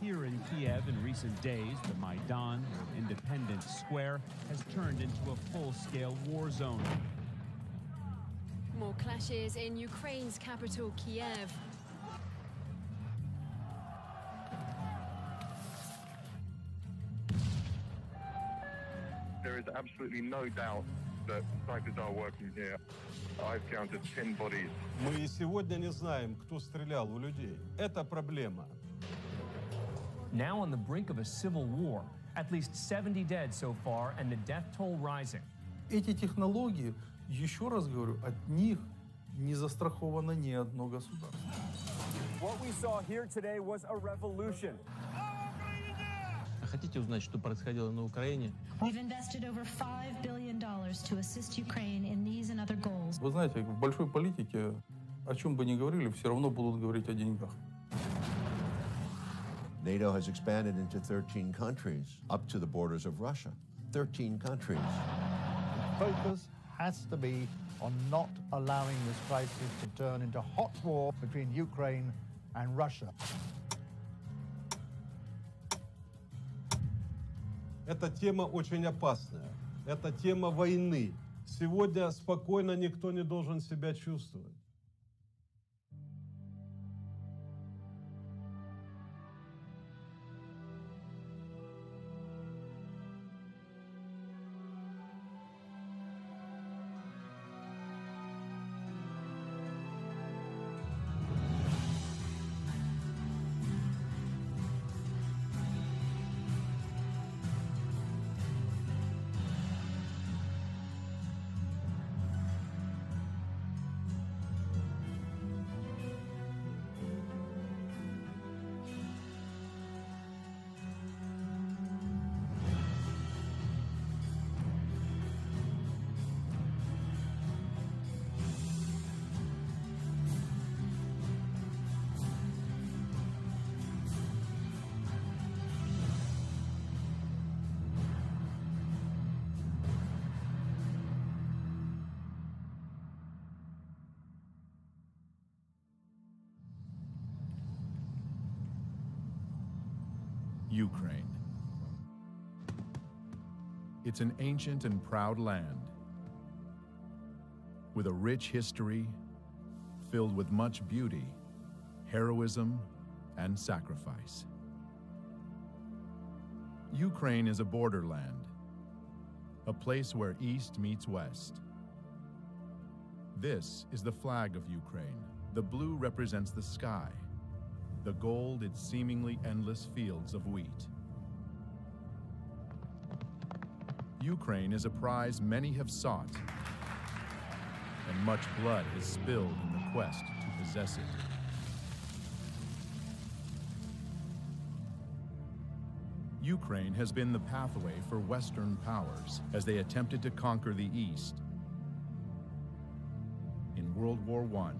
Here in Kiev in recent days, the Maidan, or Independence Square, has turned into a full-scale war zone. More clashes in Ukraine's capital, Kiev. There is absolutely no doubt that snipers are working here. I've counted 10 bodies. Мы и сегодня не знаем, кто стрелял в людей. Это проблема. Now on the brink of a civil war, at least 70 dead so far, and the death toll rising. Эти технологии, еще раз говорю, от них не застраховано ни одно государство. What we saw here today was a revolution. Хотите узнать, что происходило на Украине? We've invested over $5 billion to assist Ukraine in these and other goals. Вы знаете, в большой политике, о чем бы ни говорили, все равно будут говорить о деньгах. NATO has expanded into 13 countries, up to the borders of Russia. 13 countries. The focus has to be on not allowing this crisis to turn into hot war between Ukraine and Russia. Эта тема очень опасная. Это тема войны. Сегодня спокойно никто не должен себя чувствовать. Ukraine. It's an ancient and proud land with a rich history filled with much beauty, heroism, and sacrifice. Ukraine is a borderland, a place where East meets West. This is the flag of Ukraine. The blue represents the sky, the gold its seemingly endless fields of wheat. Ukraine is a prize many have sought, and much blood has spilled in the quest to possess it. Ukraine has been the pathway for Western powers as they attempted to conquer the East. In World War I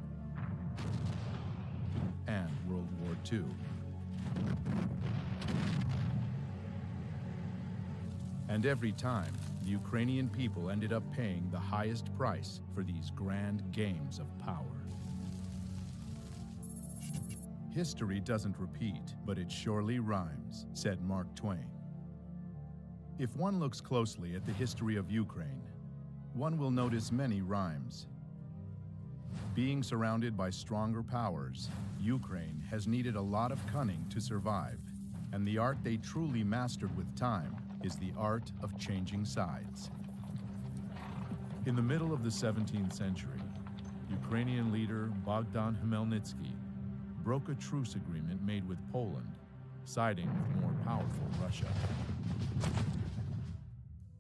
and World War II. And every time, the Ukrainian people ended up paying the highest price for these grand games of power. History doesn't repeat, but it surely rhymes, said Mark Twain. If one looks closely at the history of Ukraine, one will notice many rhymes. Being surrounded by stronger powers, Ukraine has needed a lot of cunning to survive, and the art they truly mastered with time is the art of changing sides. In the middle of the 17th century, Ukrainian leader Bogdan Khmelnytsky broke a truce agreement made with Poland, siding with more powerful Russia.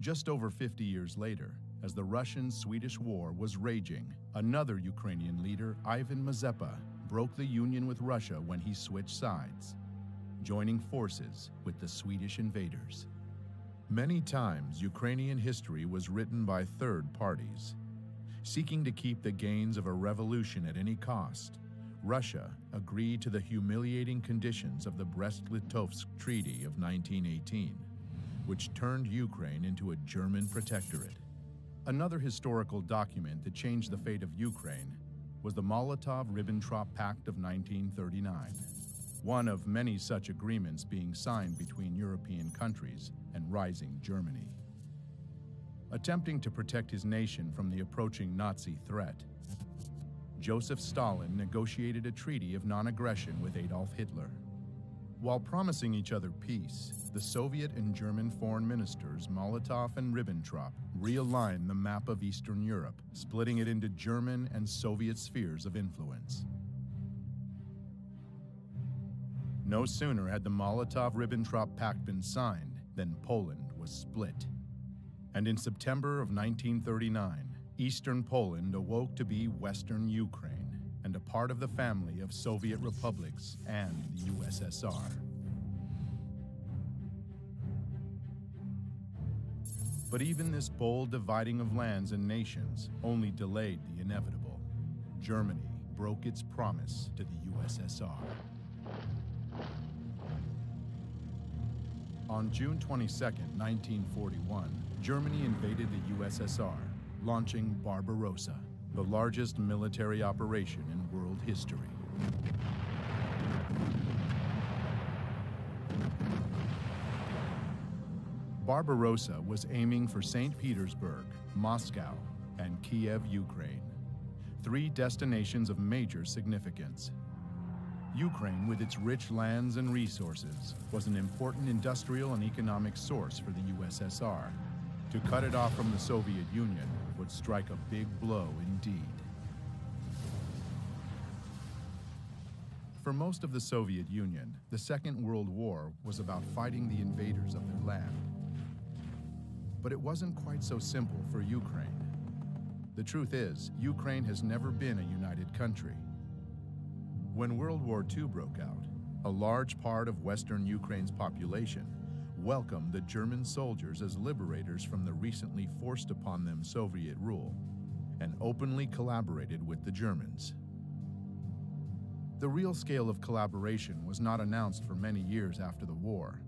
Just over 50 years later, as the Russian-Swedish War was raging, another Ukrainian leader, Ivan Mazepa, broke the union with Russia when he switched sides, joining forces with the Swedish invaders. Many times, Ukrainian history was written by third parties. Seeking to keep the gains of a revolution at any cost, Russia agreed to the humiliating conditions of the Brest-Litovsk Treaty of 1918, which turned Ukraine into a German protectorate. Another historical document that changed the fate of Ukraine was the Molotov-Ribbentrop Pact of 1939. one of many such agreements being signed between European countries and rising Germany. Attempting to protect his nation from the approaching Nazi threat, Joseph Stalin negotiated a treaty of non-aggression with Adolf Hitler. While promising each other peace, the Soviet and German foreign ministers Molotov and Ribbentrop realigned the map of Eastern Europe, splitting it into German and Soviet spheres of influence. No sooner had the Molotov-Ribbentrop Pact been signed than Poland was split. And in September of 1939, Eastern Poland awoke to be Western Ukraine and a part of the family of Soviet republics and the USSR. But even this bold dividing of lands and nations only delayed the inevitable. Germany broke its promise to the USSR. On June 22, 1941, Germany invaded the USSR, launching Barbarossa, the largest military operation in world history. Barbarossa was aiming for St. Petersburg, Moscow, and Kiev, Ukraine, three destinations of major significance. Ukraine, with its rich lands and resources, was an important industrial and economic source for the USSR. To cut it off from the Soviet Union would strike a big blow indeed. For most of the Soviet Union, the Second World War was about fighting the invaders of their land. But it wasn't quite so simple for Ukraine. The truth is, Ukraine has never been a united country. When World War II broke out, a large part of Western Ukraine's population welcomed the German soldiers as liberators from the recently forced upon them Soviet rule, and openly collaborated with the Germans. The real scale of collaboration was not announced for many years after the war,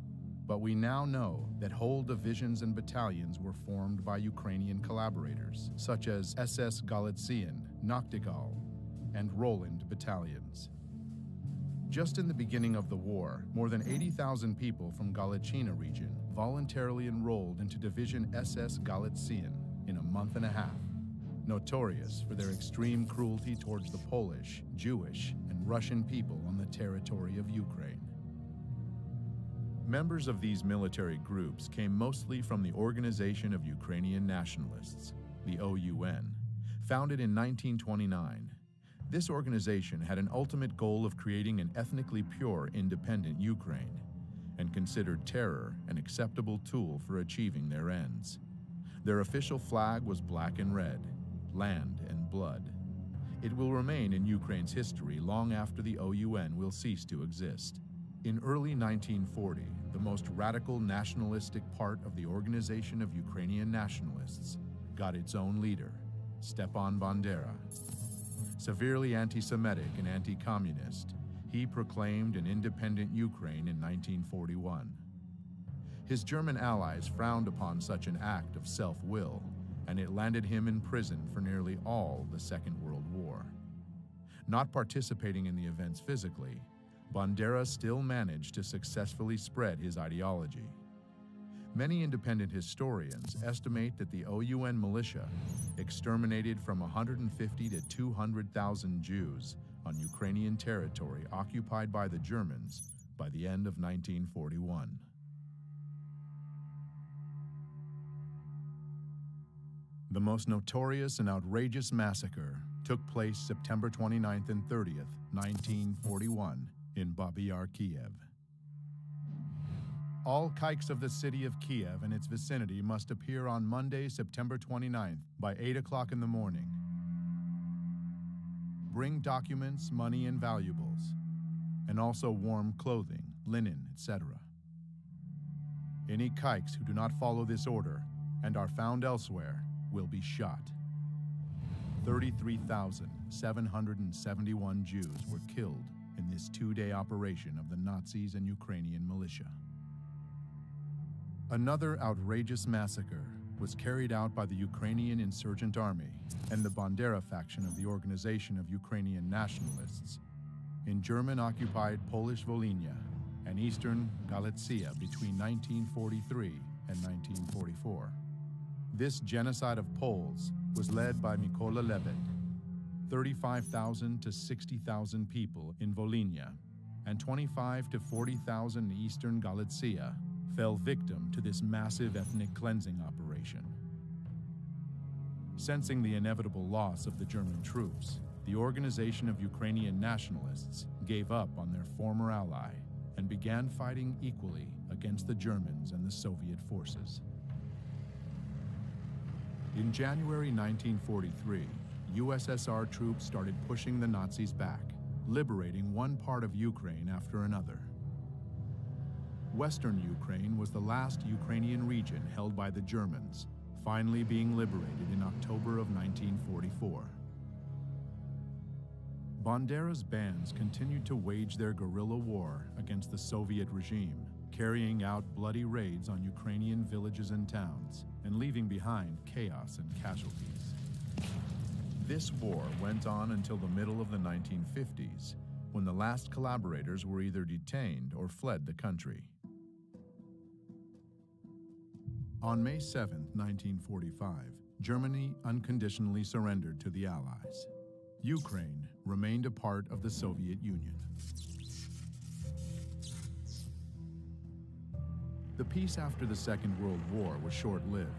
but we now know that whole divisions and battalions were formed by Ukrainian collaborators, such as SS Galician, Nachtigall, and Roland battalions. Just in the beginning of the war, more than 80,000 people from Galician region voluntarily enrolled into Division SS Galician in a month and a half, notorious for their extreme cruelty towards the Polish, Jewish, and Russian people on the territory of Ukraine. Members of these military groups came mostly from the Organization of Ukrainian Nationalists, the OUN, founded in 1929. This organization had an ultimate goal of creating an ethnically pure, independent Ukraine, and considered terror an acceptable tool for achieving their ends. Their official flag was black and red, land and blood. It will remain in Ukraine's history long after the OUN will cease to exist. In early 1940, the most radical nationalistic part of the Organization of Ukrainian Nationalists got its own leader, Stepan Bandera. Severely anti-Semitic and anti-communist, he proclaimed an independent Ukraine in 1941. His German allies frowned upon such an act of self-will, and it landed him in prison for nearly all the Second World War. Not participating in the events physically, Bandera still managed to successfully spread his ideology. Many independent historians estimate that the OUN militia exterminated from 150 to 200,000 Jews on Ukrainian territory occupied by the Germans by the end of 1941. The most notorious and outrageous massacre took place September 29th and 30th, 1941, in Babi Yar, Kiev. All kikes of the city of Kiev and its vicinity must appear on Monday, September 29th by 8 o'clock in the morning. Bring documents, money, and valuables, and also warm clothing, linen, etc. Any kikes who do not follow this order and are found elsewhere will be shot. 33,771 Jews were killed in this two-day operation of the Nazis and Ukrainian militia. Another outrageous massacre was carried out by the Ukrainian Insurgent Army and the Bandera faction of the Organization of Ukrainian Nationalists in German-occupied Polish Volhynia and eastern Galicia between 1943 and 1944. This genocide of Poles was led by Mykola Lebed. 35,000 to 60,000 people in Volhynia and 25 to 40,000 in eastern Galicia fell victim to this massive ethnic cleansing operation. Sensing the inevitable loss of the German troops, the Organization of Ukrainian Nationalists gave up on their former ally and began fighting equally against the Germans and the Soviet forces. In January 1943, USSR troops started pushing the Nazis back, liberating one part of Ukraine after another. Western Ukraine was the last Ukrainian region held by the Germans, finally being liberated in October of 1944. Bandera's bands continued to wage their guerrilla war against the Soviet regime, carrying out bloody raids on Ukrainian villages and towns, and leaving behind chaos and casualties. This war went on until the middle of the 1950s, when the last collaborators were either detained or fled the country. On May 7, 1945, Germany unconditionally surrendered to the Allies. Ukraine remained a part of the Soviet Union. The peace after the Second World War was short-lived.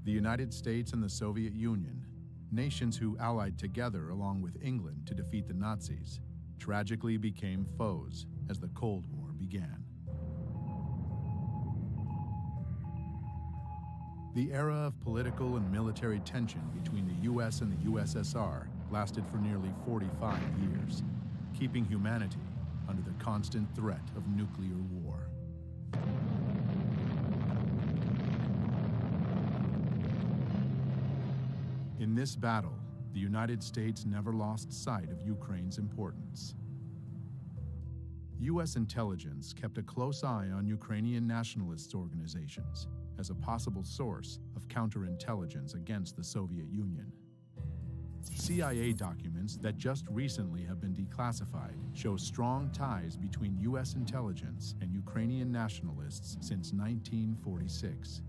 The United States and the Soviet Union, nations who allied together along with England to defeat the Nazis, tragically became foes as the Cold War began. The era of political and military tension between the US and the USSR lasted for nearly 45 years, keeping humanity under the constant threat of nuclear war. In this battle, the United States never lost sight of Ukraine's importance. U.S. intelligence kept a close eye on Ukrainian nationalist organizations as a possible source of counterintelligence against the Soviet Union. CIA documents that just recently have been declassified show strong ties between U.S. intelligence and Ukrainian nationalists since 1946.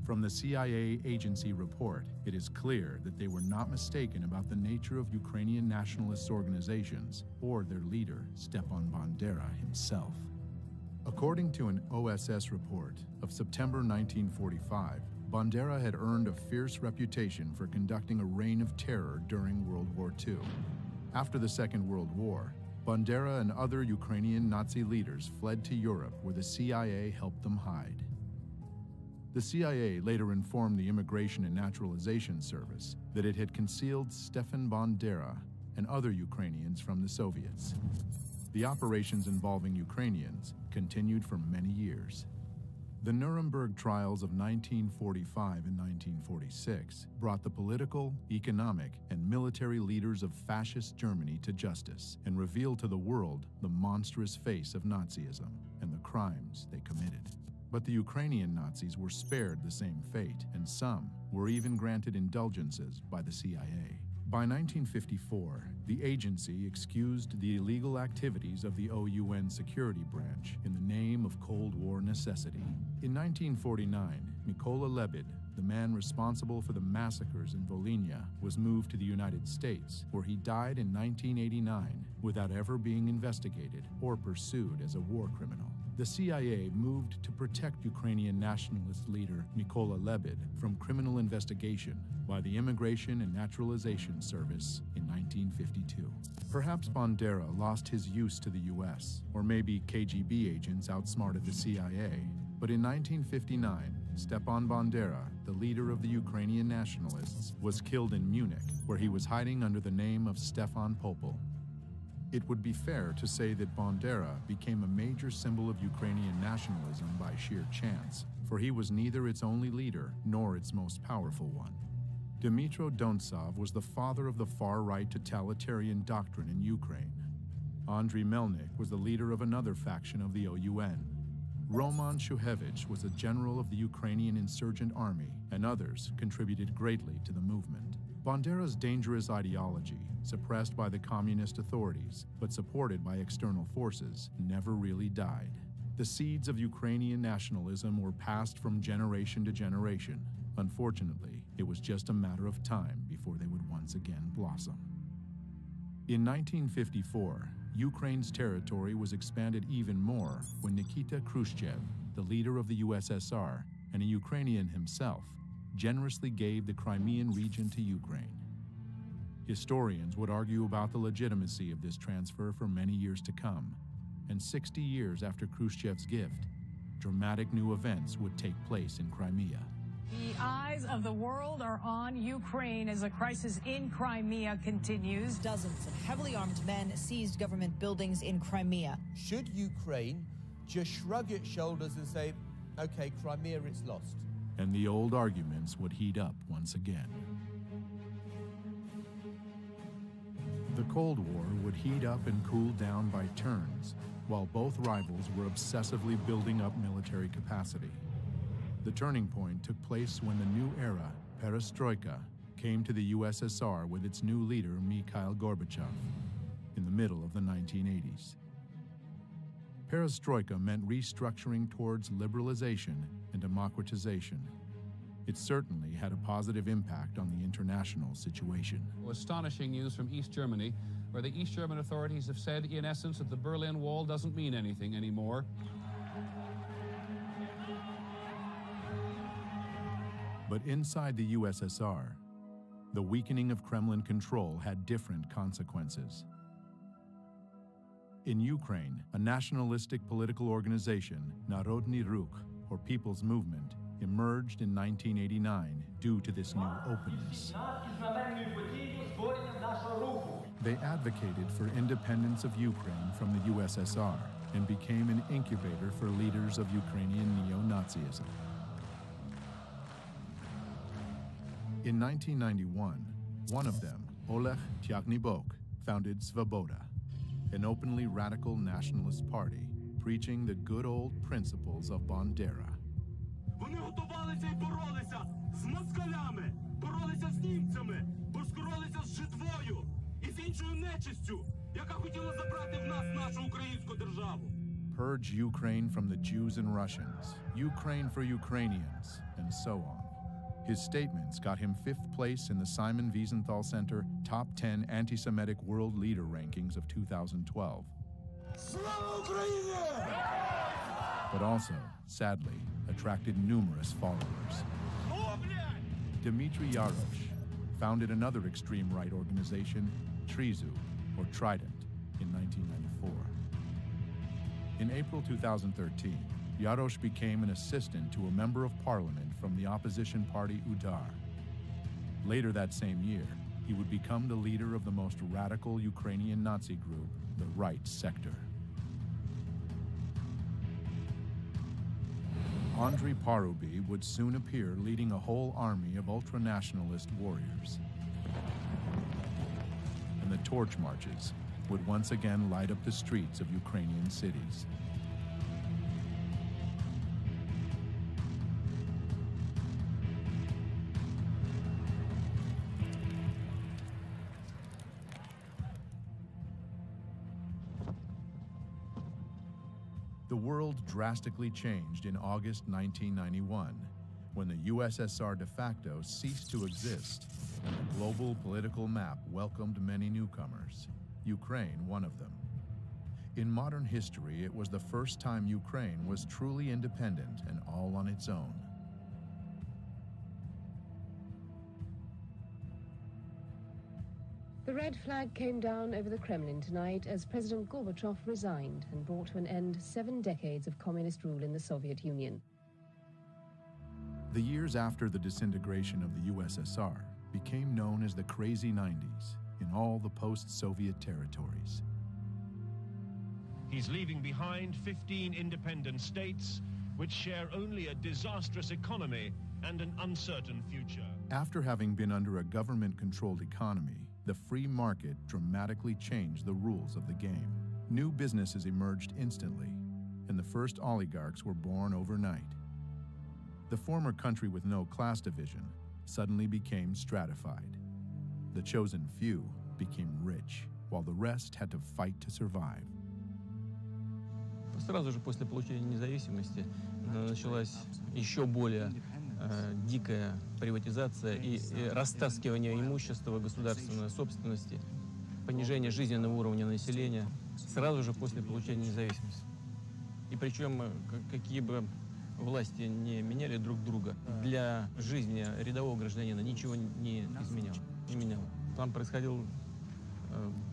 From the CIA agency report, it is clear that they were not mistaken about the nature of Ukrainian nationalist organizations or their leader, Stepan Bandera himself. According to an OSS report of September 1945, Bandera had earned a fierce reputation for conducting a reign of terror during World War II. After the Second World War, Bandera and other Ukrainian Nazi leaders fled to Europe, where the CIA helped them hide. The CIA later informed the Immigration and Naturalization Service that it had concealed Stefan Bandera and other Ukrainians from the Soviets. The operations involving Ukrainians continued for many years. The Nuremberg trials of 1945 and 1946 brought the political, economic, and military leaders of fascist Germany to justice and revealed to the world the monstrous face of Nazism and the crimes they committed. But the Ukrainian Nazis were spared the same fate, and some were even granted indulgences by the CIA. By 1954, the agency excused the illegal activities of the OUN security branch in the name of Cold War necessity. In 1949, Mykola Lebed, the man responsible for the massacres in Volhynia, was moved to the United States, where he died in 1989 without ever being investigated or pursued as a war criminal. The CIA moved to protect Ukrainian nationalist leader Mykola Lebed from criminal investigation by the Immigration and Naturalization Service in 1952. Perhaps Bandera lost his use to the US, or maybe KGB agents outsmarted the CIA. But in 1959, Stepan Bandera, the leader of the Ukrainian nationalists, was killed in Munich, where he was hiding under the name of Stefan Popel. It would be fair to say that Bandera became a major symbol of Ukrainian nationalism by sheer chance, for he was neither its only leader nor its most powerful one. Dmytro Dontsov was the father of the far-right totalitarian doctrine in Ukraine. Andriy Melnik was the leader of another faction of the OUN. Roman Shuhevich was a general of the Ukrainian insurgent army, and others contributed greatly to the movement. Bandera's dangerous ideology, suppressed by the communist authorities but supported by external forces, never really died. The seeds of Ukrainian nationalism were passed from generation to generation. Unfortunately, it was just a matter of time before they would once again blossom. In 1954, Ukraine's territory was expanded even more when Nikita Khrushchev, the leader of the USSR and a Ukrainian himself, generously gave the Crimean region to Ukraine. Historians would argue about the legitimacy of this transfer for many years to come, and 60 years after Khrushchev's gift, dramatic new events would take place in Crimea. The eyes of the world are on Ukraine as the crisis in Crimea continues. Dozens of heavily armed men seized government buildings in Crimea. Should Ukraine just shrug its shoulders and say, okay, Crimea, it's lost? And the old arguments would heat up once again. The Cold War would heat up and cool down by turns, while both rivals were obsessively building up military capacity. The turning point took place when the new era, perestroika, came to the USSR with its new leader, Mikhail Gorbachev, in the middle of the 1980s. Perestroika meant restructuring towards liberalization and democratization. It certainly had a positive impact on the international situation. Astonishing news from East Germany, where the East German authorities have said, in essence, that the Berlin Wall doesn't mean anything anymore. But inside the USSR, the weakening of Kremlin control had different consequences. In Ukraine, a nationalistic political organization, Narodny Ruch, or People's Movement, emerged in 1989 due to this new openness. They advocated for independence of Ukraine from the USSR and became an incubator for leaders of Ukrainian neo-Nazism. In 1991, one of them, Oleg Tyagnybok, founded Svoboda, an openly radical nationalist party preaching the good old principles of Bandera. Вони готувалися і боролися з москалями, боролися з німцями, боролися з жидвою і з іншою нечистю, яка хотіла забрати в нас нашу українську державу. Purge Ukraine from the Jews and Russians, Ukraine for Ukrainians, and so on. His statements got him 5th place in the Simon Wiesenthal Center Top 10 Anti-Semitic World Leader Rankings of 2012. But also, sadly, attracted numerous followers. Dmitry Yarosh founded another extreme right organization, Trizu, or Trident, in 1994. In April 2013, Yarosh became an assistant to a member of parliament from the opposition party Udar. Later that same year, he would become the leader of the most radical Ukrainian Nazi group, the Right Sector. Andrei Parubi would soon appear leading a whole army of ultra-nationalist warriors. And the torch marches would once again light up the streets of Ukrainian cities. The world drastically changed in August 1991, when the USSR de facto ceased to exist, and the global political map welcomed many newcomers, Ukraine one of them. In modern history, it was the first time Ukraine was truly independent and all on its own. The red flag came down over the Kremlin tonight as President Gorbachev resigned and brought to an end 7 decades of communist rule in the Soviet Union. The years after the disintegration of the USSR became known as the Crazy 90s in all the post-Soviet territories. He's leaving behind 15 independent states which share only a disastrous economy and an uncertain future. After having been under a government-controlled economy, the free market dramatically changed the rules of the game. New businesses emerged instantly, and the first oligarchs were born overnight. The former country with no class division suddenly became stratified. the chosen few became rich, while the rest had to fight to survive. Сразу же после получения независимости началась еще более дикая приватизация и растаскивание имущества, государственной собственности, понижение жизненного уровня населения сразу же после получения независимости. И причем, какие бы власти не меняли друг друга, для жизни рядового гражданина ничего не меняло. Там происходил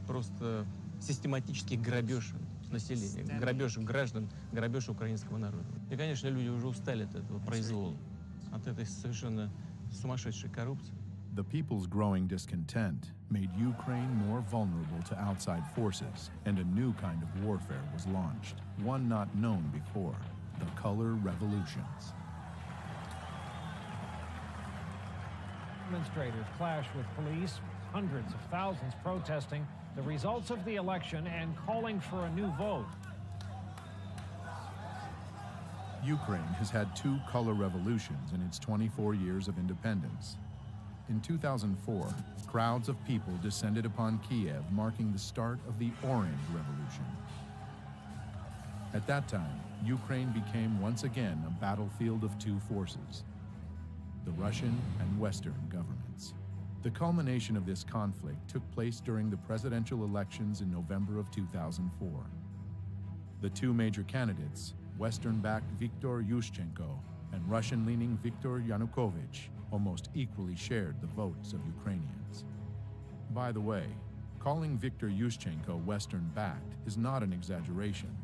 просто систематический грабеж населения, грабеж граждан, грабеж украинского народа. И, конечно, люди уже устали от этого произвола, от этой совершенно сумасшедшей коррупции. The people's growing discontent made Ukraine more vulnerable to outside forces, and a new kind of warfare was launched, one not known before, the color revolutions. Demonstrators clash with police, hundreds of thousands protesting the results of the election and calling for a new vote. Ukraine has had two color revolutions in its 24 years of independence. In 2004, crowds of people descended upon Kiev, marking the start of the Orange Revolution. At that time, Ukraine became once again a battlefield of two forces, the Russian and Western governments. The culmination of this conflict took place during the presidential elections in November of 2004. The two major candidates, Western-backed Viktor Yushchenko and Russian-leaning Viktor Yanukovych, almost equally shared the votes of Ukrainians. By the way, calling Viktor Yushchenko Western-backed is not an exaggeration.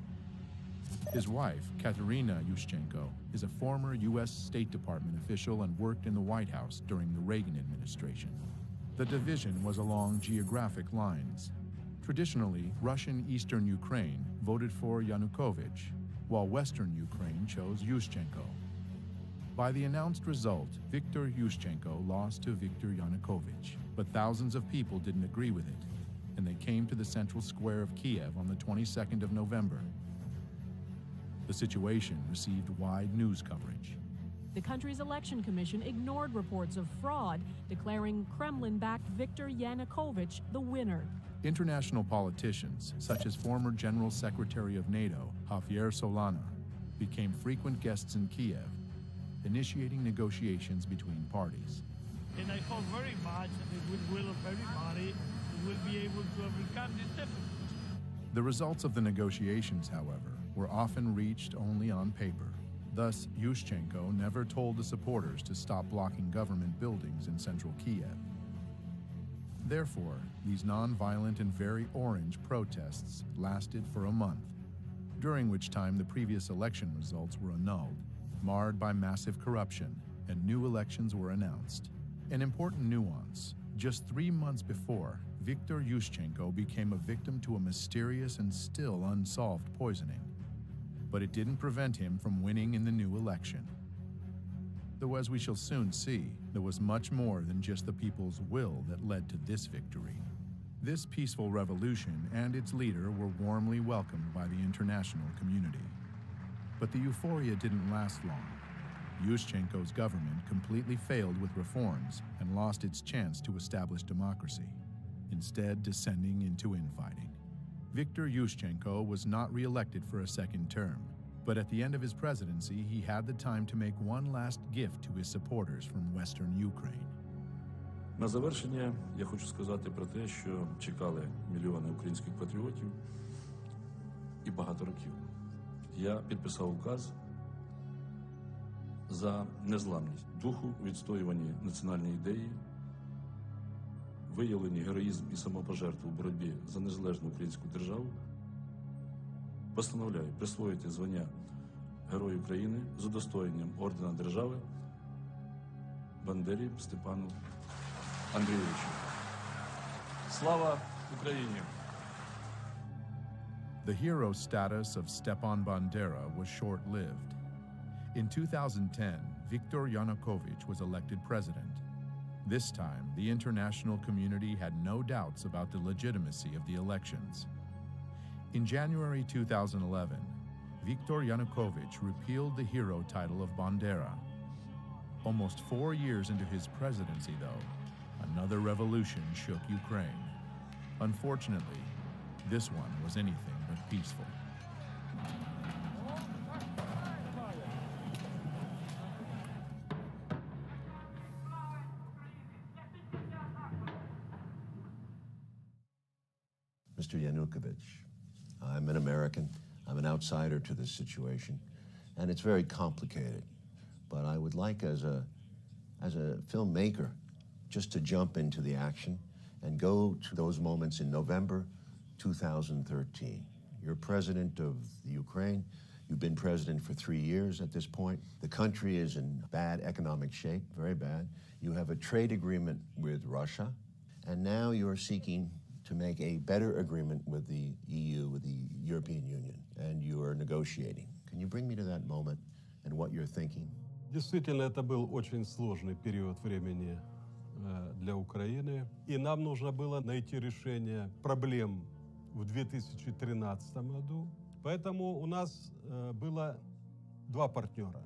His wife, Katerina Yushchenko, is a former U.S. State Department official and worked in the White House during the Reagan administration. The division was along geographic lines. Traditionally, Russian Eastern Ukraine voted for Yanukovych, while Western Ukraine chose Yushchenko. By the announced result, Viktor Yushchenko lost to Viktor Yanukovych, but thousands of people didn't agree with it, and they came to the central square of Kiev on the 22nd of November. The situation received wide news coverage. The country's election commission ignored reports of fraud, declaring Kremlin-backed Viktor Yanukovych the winner. International politicians, such as former General Secretary of NATO, Javier Solana, became frequent guests in Kiev, initiating negotiations between parties. And I hope very much that the goodwill of everybody will be able to overcome this difficulty. The results of the negotiations, however, were often reached only on paper. Thus, Yushchenko never told the supporters to stop blocking government buildings in central Kiev. Therefore, these non-violent and very orange protests lasted for a month, during which time the previous election results were annulled, marred by massive corruption, and new elections were announced. An important nuance: just 3 months before, Viktor Yushchenko became a victim to a mysterious and still unsolved poisoning. But it didn't prevent him from winning in the new election. Though, as we shall soon see, there was much more than just the people's will that led to this victory. This peaceful revolution and its leader were warmly welcomed by the international community. But the euphoria didn't last long. Yushchenko's government completely failed with reforms and lost its chance to establish democracy, instead descending into infighting. Viktor Yushchenko was not re-elected for a second term, but at the end of his presidency, he had the time to make one last gift to his supporters from Western Ukraine. На завершення я хочу сказати про те, що чекали мільйони українських патріотів і багато років. Я підписав указ за незламність духу, відстоюванні національної ідеї, виявлені героїзм і самопожертву в боротьбі за незалежну українську державу. Постановляю присвоїти звання Герой України з удостоєнням ордена держави Бандері Степану Андрійовичу. Слава Україні! The hero status of Stepan Bandera was short-lived. In 2010, Viktor Yanukovych was elected president. This time, the international community had no doubts about the legitimacy of the elections. In January 2011, Viktor Yanukovych repealed the hero title of Bandera. Almost 4 years into his presidency, though, a Another revolution shook Ukraine. Unfortunately, this one was anything but peaceful. Mr. Yanukovych, I'm an American. I'm an outsider to this situation, and it's very complicated. But I would like, as a filmmaker, just to jump into the action and go to those moments in November 2013. You're president of the Ukraine. You've been president for 3 years at this point. The country is in bad economic shape, very bad. You have a trade agreement with Russia, and now you're seeking to make a better agreement with the EU, with the European Union, and you are negotiating. Can you bring me to that moment and what you're thinking? Действительно, это был очень сложный период времени для Украины, и нам нужно было найти решение проблем в 2013 году. Поэтому у нас было два партнера.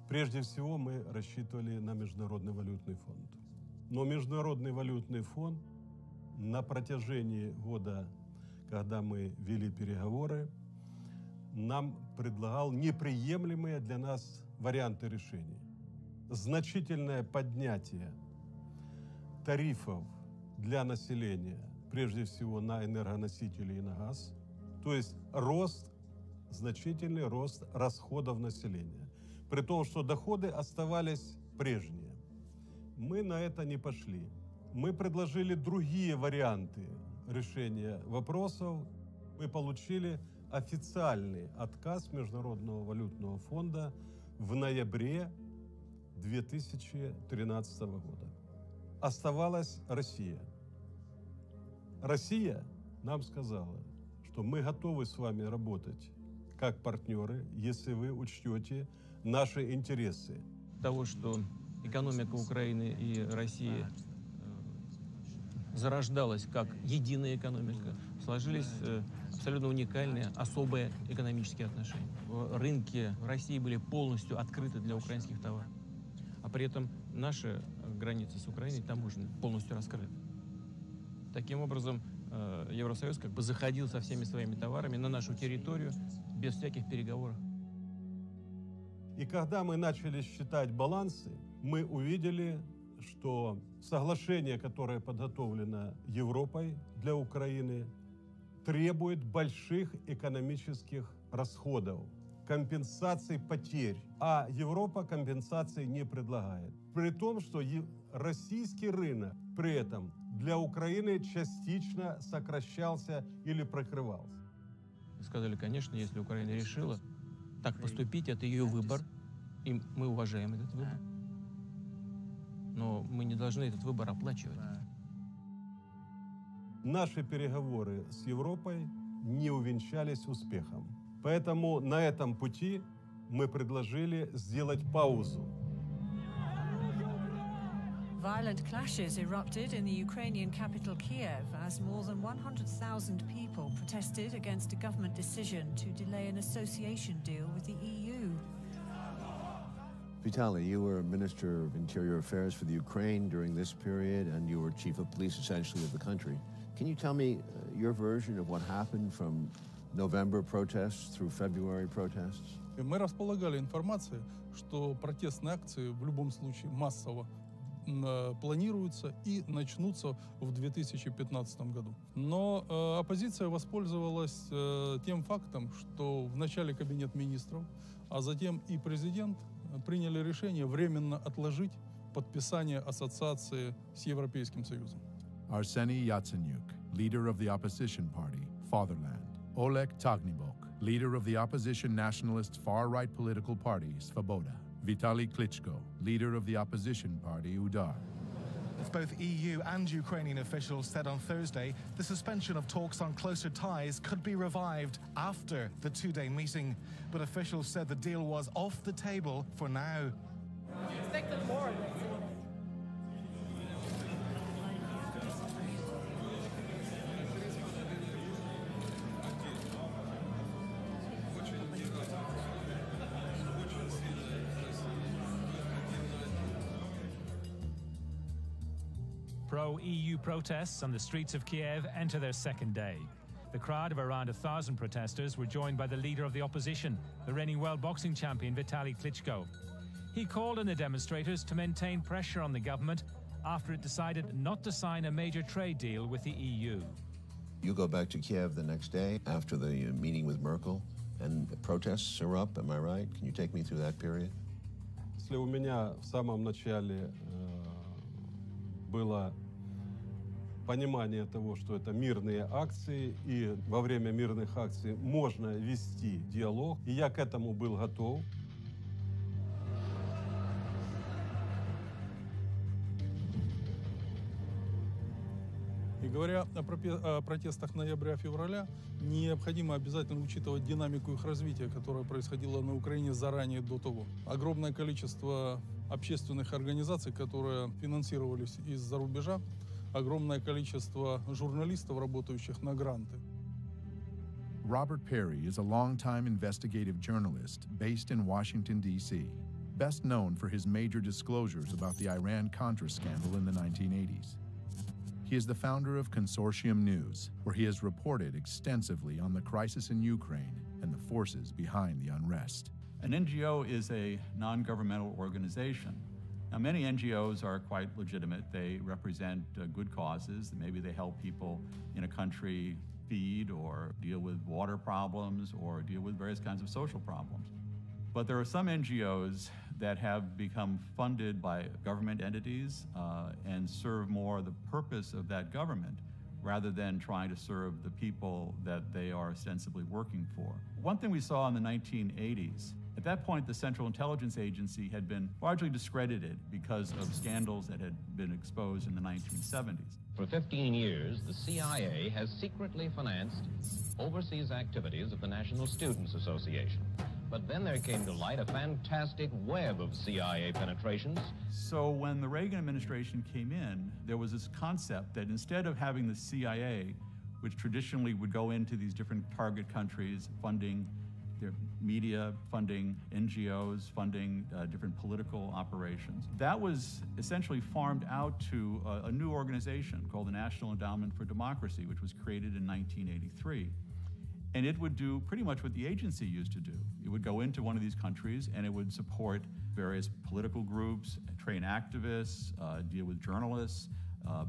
Прежде всего, мы рассчитывали на Международный валютный фонд. Но Международный валютный фонд на протяжении года, когда мы вели переговоры, нам предлагал неприемлемые для нас варианты решений. Значительное поднятие тарифов для населения, прежде всего на энергоносители и на газ, то есть значительный рост расходов населения, при том, что доходы оставались прежние. Мы на это не пошли. Мы предложили другие варианты решения вопросов. Мы получили официальный отказ Международного валютного фонда в ноябре 2013 года. Оставалась Россия. Россия нам сказала, что мы готовы с вами работать как партнеры, если вы учтете наши интересы. Того, что экономика Украины и России зарождалась как единая экономика, сложились абсолютно уникальные, особые экономические отношения. Рынки в России были полностью открыты для украинских товаров, а при этом наши границы с Украиной таможенные полностью раскрыты. Таким образом, Евросоюз как бы заходил со всеми своими товарами на нашу территорию без всяких переговоров. И когда мы начали считать балансы, мы увидели, что соглашение, которое подготовлено Европой для Украины, требует больших экономических расходов, компенсаций потерь, а Европа компенсаций не предлагает. При том, что российский рынок при этом для Украины частично сокращался или прокрывался. Сказали, конечно, если Украина решила так поступить, это ее выбор, и мы уважаем этот выбор. Но мы не должны этот выбор оплачивать. Наши переговоры с Европой не увенчались успехом. Поэтому на этом пути мы предложили сделать паузу. Violent clashes erupted in the Ukrainian capital Kiev as more than 100,000 people protested against a government decision to delay an association deal with the EU. Vitaly, you were Minister of Interior Affairs for the Ukraine during this period, and you were Chief of Police, essentially, of the country. Can you tell me your version of what happened from November protests through February protests? Мы располагали информацией, что протестные акции в любом случае массово планируются и начнутся в 2015 году. Но оппозиция воспользовалась тем фактом, что в начале Кабинет министров, а затем и президент приняли решение временно отложить подписание ассоциации с Европейским Союзом. Arseny Yatsenyuk, leader of the opposition party, Fatherland. Oleg Tagnibok, leader of the opposition nationalist far-right political party, Svoboda. Vitaly Klitschko, leader of the opposition party, Udar. Both EU and Ukrainian officials said on Thursday the suspension of talks on closer ties could be revived after the two-day meeting. But officials said the deal was off the table for now. Expected more. pro-EU protests on the streets of Kiev enter their second day. The crowd of around 1,000 protesters were joined by the leader of the opposition, the reigning world boxing champion Vitaly Klitschko. He called on the demonstrators to maintain pressure on the government after it decided not to sign a major trade deal with the EU. You go back to Kiev the next day after the meeting with Merkel, and the protests are up, am I right? Can you take me through that period? Если у меня в самом начале было понимание того, что это мирные акции, и во время мирных акций можно вести диалог, и я к этому был готов. И говоря о протестах ноября-февраля, необходимо обязательно учитывать динамику их развития, которая происходила на Украине заранее до того. Огромное количество общественных организаций, которые финансировались из-за рубежа, огромное количество журналистов, работающих на гранты. Robert Parry is a longtime investigative journalist based in Washington, D.C., best known for his major disclosures about the Iran-Contra scandal in the 1980s. He is the founder of Consortium News, where he has reported extensively on the crisis in Ukraine and the forces behind the unrest. An NGO is a non-governmental organization. Now, many NGOs are quite legitimate. They represent good causes. Maybe they help people in a country feed or deal with water problems or deal with various kinds of social problems. But there are some NGOs that have become funded by government entities and serve more the purpose of that government rather than trying to serve the people that they are ostensibly working for. One thing we saw in the 1980s, at that point, the Central Intelligence Agency had been largely discredited because of scandals that had been exposed in the 1970s. For 15 years, the CIA has secretly financed overseas activities of the National Students Association. But then there came to light a fantastic web of CIA penetrations. So when the Reagan administration came in, there was this concept that instead of having the CIA, which traditionally would go into these different target countries, funding their media, funding NGOs, funding different political operations, that was essentially farmed out to a new organization called the National Endowment for Democracy, which was created in 1983. And it would do pretty much what the agency used to do. It would go into one of these countries and it would support various political groups, train activists, deal with journalists,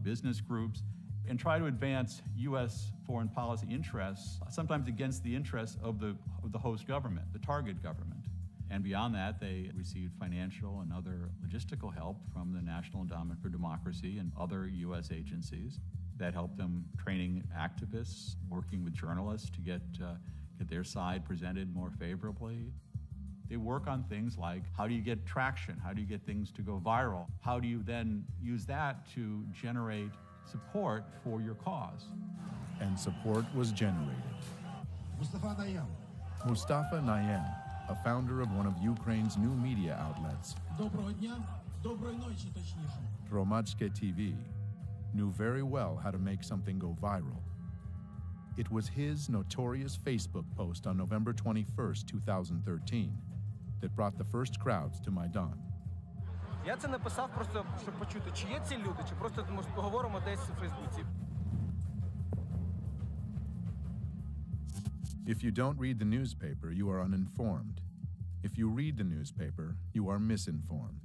business groups, and try to advance U.S. foreign policy interests, sometimes against the interests of the host government, the target government. And beyond that, they received financial and other logistical help from the National Endowment for Democracy and other U.S. agencies that helped them training activists, working with journalists to get their side presented more favorably. They work on things like, how do you get traction? How do you get things to go viral? How do you then use that to generate support for your cause? And support was generated. Mustafa Nayyem, a founder of one of Ukraine's new media outlets, Hromadske TV, knew very well how to make something go viral. It was his notorious Facebook post on November 21st, 2013, that brought the first crowds to Maidan. Я це написав просто, щоб почути, чи є ці люди, чи просто ми поговоримо десь у Фейсбуці. If you don't read the newspaper, you are uninformed. If you read the newspaper, you are misinformed.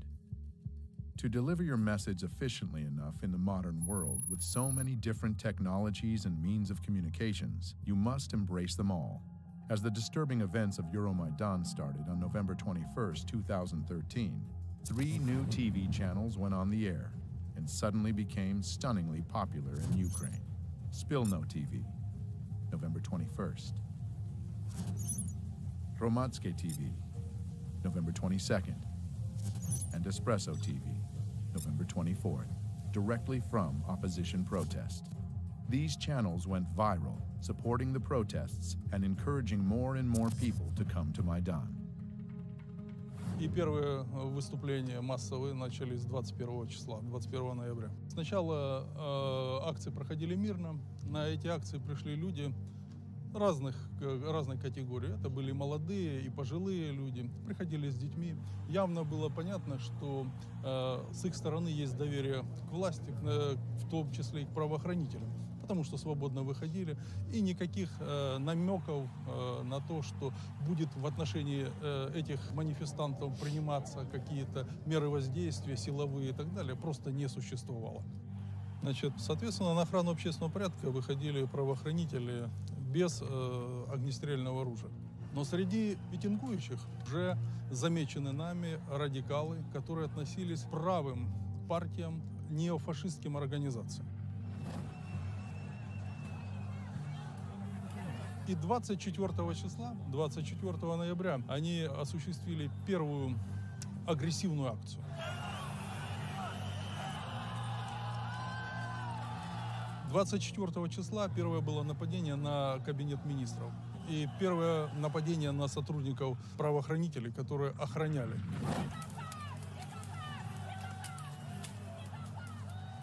To deliver your message efficiently enough in the modern world with so many different technologies and means of communications, you must embrace them all. As the disturbing events of Euromaidan started on November 21st, 2013, 3 new TV channels went on the air and suddenly became stunningly popular in Ukraine. Spilno TV, November 21st. Hromadske TV, November 22nd. And Espresso TV, November 24th, directly from opposition protest. These channels went viral, supporting the protests and encouraging more and more people to come to Maidan. И первые выступления массовые начались 21 числа, 21 ноября. Сначала акции проходили мирно. На эти акции пришли люди разной категории. Это были молодые и пожилые люди, приходили с детьми. Явно было понятно, что с их стороны есть доверие к власти, в том числе и к правоохранителям, потому что свободно выходили, и никаких намеков на то, что будет в отношении этих манифестантов приниматься какие-то меры воздействия, силовые и так далее, просто не существовало. Значит, соответственно, на охрану общественного порядка выходили правоохранители без огнестрельного оружия. Но среди митингующих уже замечены нами радикалы, которые относились к правым партиям, неофашистским организациям. И 24 числа, 24 ноября, они осуществили первую агрессивную акцию. – 24 числа первое было нападение на кабинет министров. И первое нападение на сотрудников правоохранителей, которые охраняли.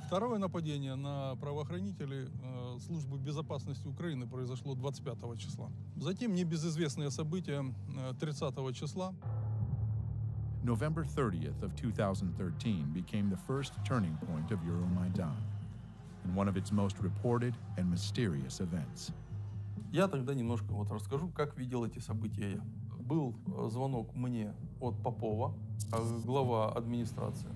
Второе нападение на правоохранителей службы безопасности Украины произошло 25 числа. Затем небезызвестные события 30 числа. November 30th of 2013 became the first turning point of Euromaidan, and one of its most reported and mysterious events. Я тогда немножко расскажу, как видел эти события я. Был звонок мне от Попова, глава администрации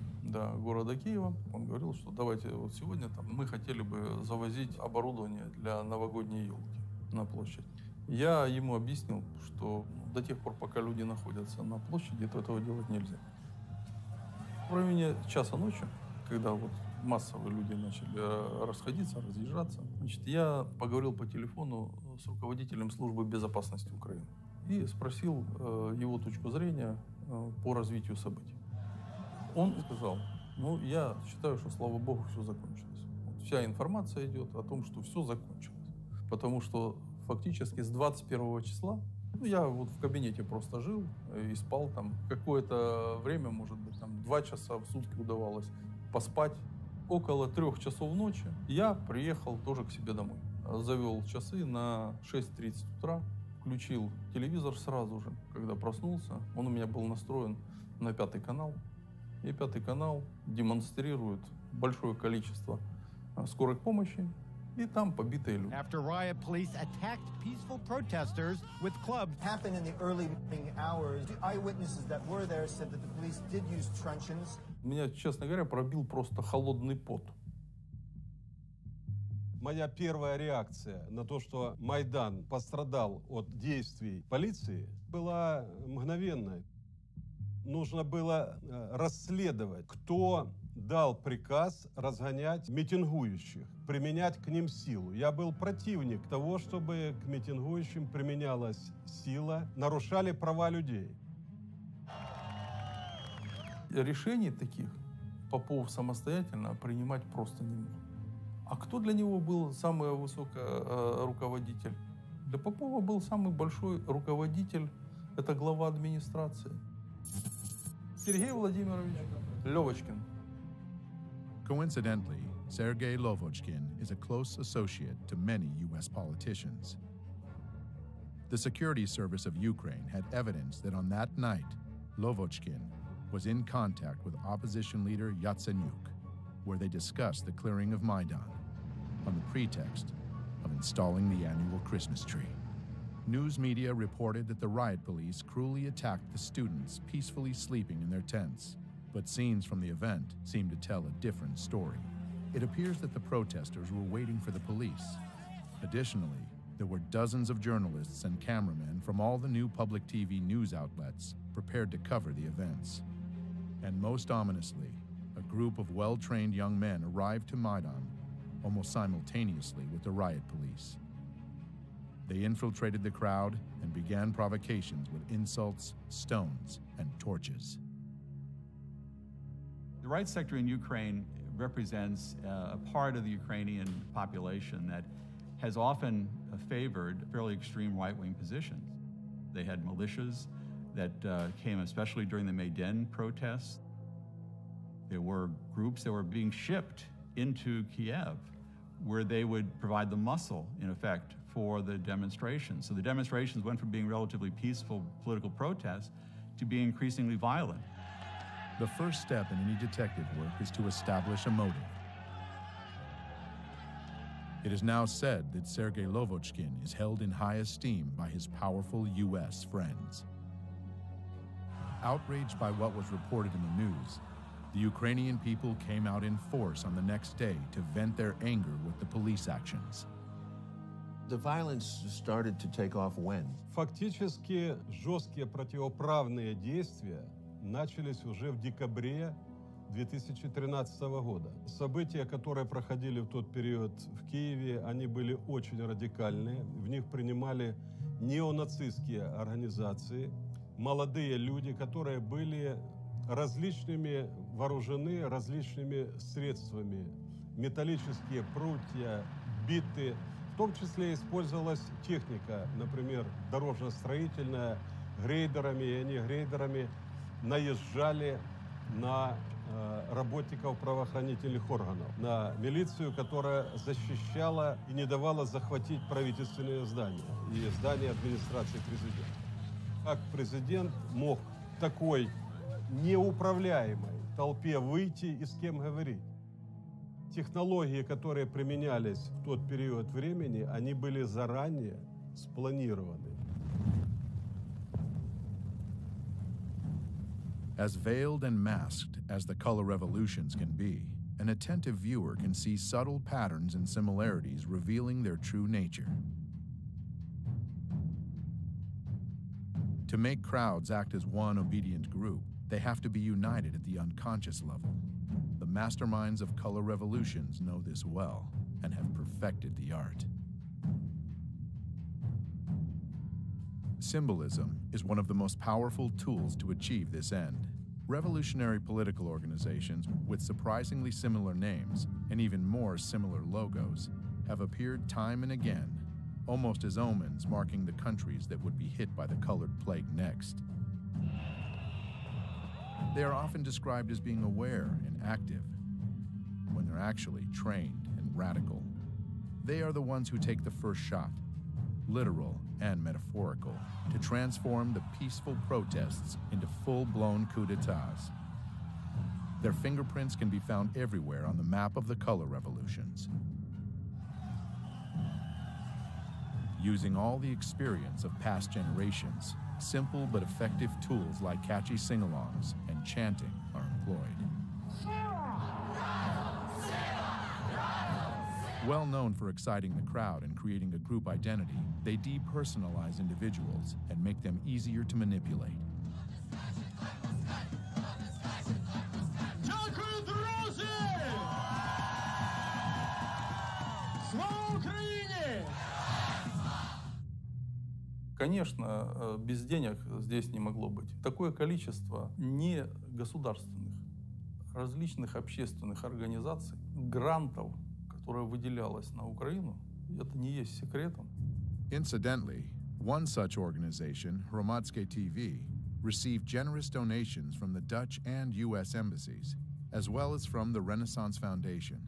города Киева. Он говорил, что давайте сегодня мы хотели бы завозить оборудование для новогодней елки на площадь. Я ему объяснил, что до тех пор, пока люди находятся на площади, этого делать нельзя. В районе часа ночи, когда массово люди начали расходиться, разъезжаться, я поговорил по телефону с руководителем службы безопасности Украины и спросил его точку зрения по развитию событий. Он сказал, я считаю, что, слава богу, все закончилось. Вся информация идет о том, что все закончилось. Потому что фактически с 21 числа, я в кабинете просто жил и спал там. Какое-то время, может быть, 2 часа в сутки удавалось поспать. Около 3 часов ночи я приехал тоже к себе домой. Завел часы на 6:30 утра, включил телевизор сразу же, когда проснулся. Он у меня был настроен на 5-й канал. И 5-й канал демонстрирует большое количество скорой помощи, и там побитые люди. After riot, police attacked peaceful protesters with clubs. Happened in the early morning hours. The eyewitnesses that were there said that the police did use truncheons. Меня, честно говоря, пробил просто холодный пот. Моя первая реакция на то, что Майдан пострадал от действий полиции, была мгновенной. Нужно было расследовать, кто дал приказ разгонять митингующих, применять к ним силу. Я был противник того, чтобы к митингующим применялась сила, нарушали права людей. Решений таких Попов самостоятельно принимать просто не мог. А кто для него был самый высокий руководитель? Для Попова был самый большой руководитель, это глава администрации. Сергей Владимирович Левочкин. Coincidentally, Sergei Lovochkin is a close associate to many U.S. politicians. The security service of Ukraine had evidence that on that night, Lovochkin was in contact with opposition leader Yatsenyuk, where they discussed the clearing of Maidan on the pretext of installing the annual Christmas tree. News media reported that the riot police cruelly attacked the students peacefully sleeping in their tents, but scenes from the event seem to tell a different story. It appears that the protesters were waiting for the police. Additionally, there were dozens of journalists and cameramen from all the new public TV news outlets prepared to cover the events. And most ominously, a group of well-trained young men arrived to Maidan almost simultaneously with the riot police. They infiltrated the crowd and began provocations with insults, stones, and torches. The right sector in Ukraine represents a part of the Ukrainian population that has often favored fairly extreme right-wing positions. They had militias that came especially during the Maidan protests. There were groups that were being shipped into Kiev where they would provide the muscle, in effect, for the demonstrations. So the demonstrations went from being relatively peaceful political protests to being increasingly violent. The first step in any detective work is to establish a motive. It is now said that Sergei Lovochkin is held in high esteem by his powerful U.S. friends. Outraged by what was reported in the news, the Ukrainian people came out in force on the next day to vent their anger with the police actions. The violence started to take off when? Фактически жесткие противоправные действия начались уже в декабре 2013 года. События, которые проходили в тот период в Киеве, они были очень радикальные. В них принимали неонацистские организации, молодые люди, которые были различными вооружены различными средствами. Металлические прутья, биты. В том числе использовалась техника, например, дорожно-строительная, грейдерами, и они грейдерами наезжали на работников правоохранительных органов, на милицию, которая защищала и не давала захватить правительственные здания и здания администрации президента. Как президент мог такой неуправляемой толпе выйти и с кем говорить? Технологии, которые применялись в тот период времени, они были заранее спланированы. As veiled and masked as the color revolutions can be, an attentive viewer can see subtle patterns and similarities revealing their true nature. To make crowds act as one obedient group, they have to be united at the unconscious level. The masterminds of color revolutions know this well and have perfected the art. Symbolism is one of the most powerful tools to achieve this end. Revolutionary political organizations with surprisingly similar names and even more similar logos have appeared time and again, almost as omens marking the countries that would be hit by the colored plague next. They are often described as being aware and active, when they're actually trained and radical. They are the ones who take the first shot, literal and metaphorical, to transform the peaceful protests into full-blown coup d'etats. Their fingerprints can be found everywhere on the map of the color revolutions. Using all the experience of past generations, simple but effective tools like catchy sing-alongs and chanting are employed. Well known for exciting the crowd and creating a group identity, they depersonalize individuals and make them easier to manipulate. Конечно, без денег здесь не могло быть. Такое количество не государственных, различных общественных организаций, грантов, которое выделялось на Украину, это не есть секретом. Incidentally, one such organization, Hromadske TV, received generous donations from the Dutch and U.S. embassies, as well as from the Renaissance Foundation,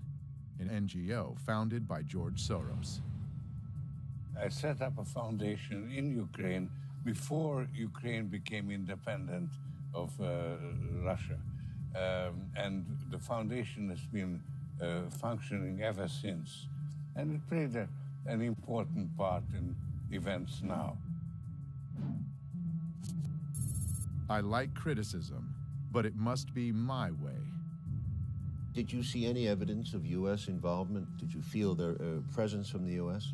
an NGO founded by George Soros. I set up a foundation in Ukraine before Ukraine became independent of Russia. And the foundation has been functioning ever since. And it played an important part in events now. I like criticism, but it must be my way. Did you see any evidence of U.S. involvement? Did you feel their presence from the U.S.?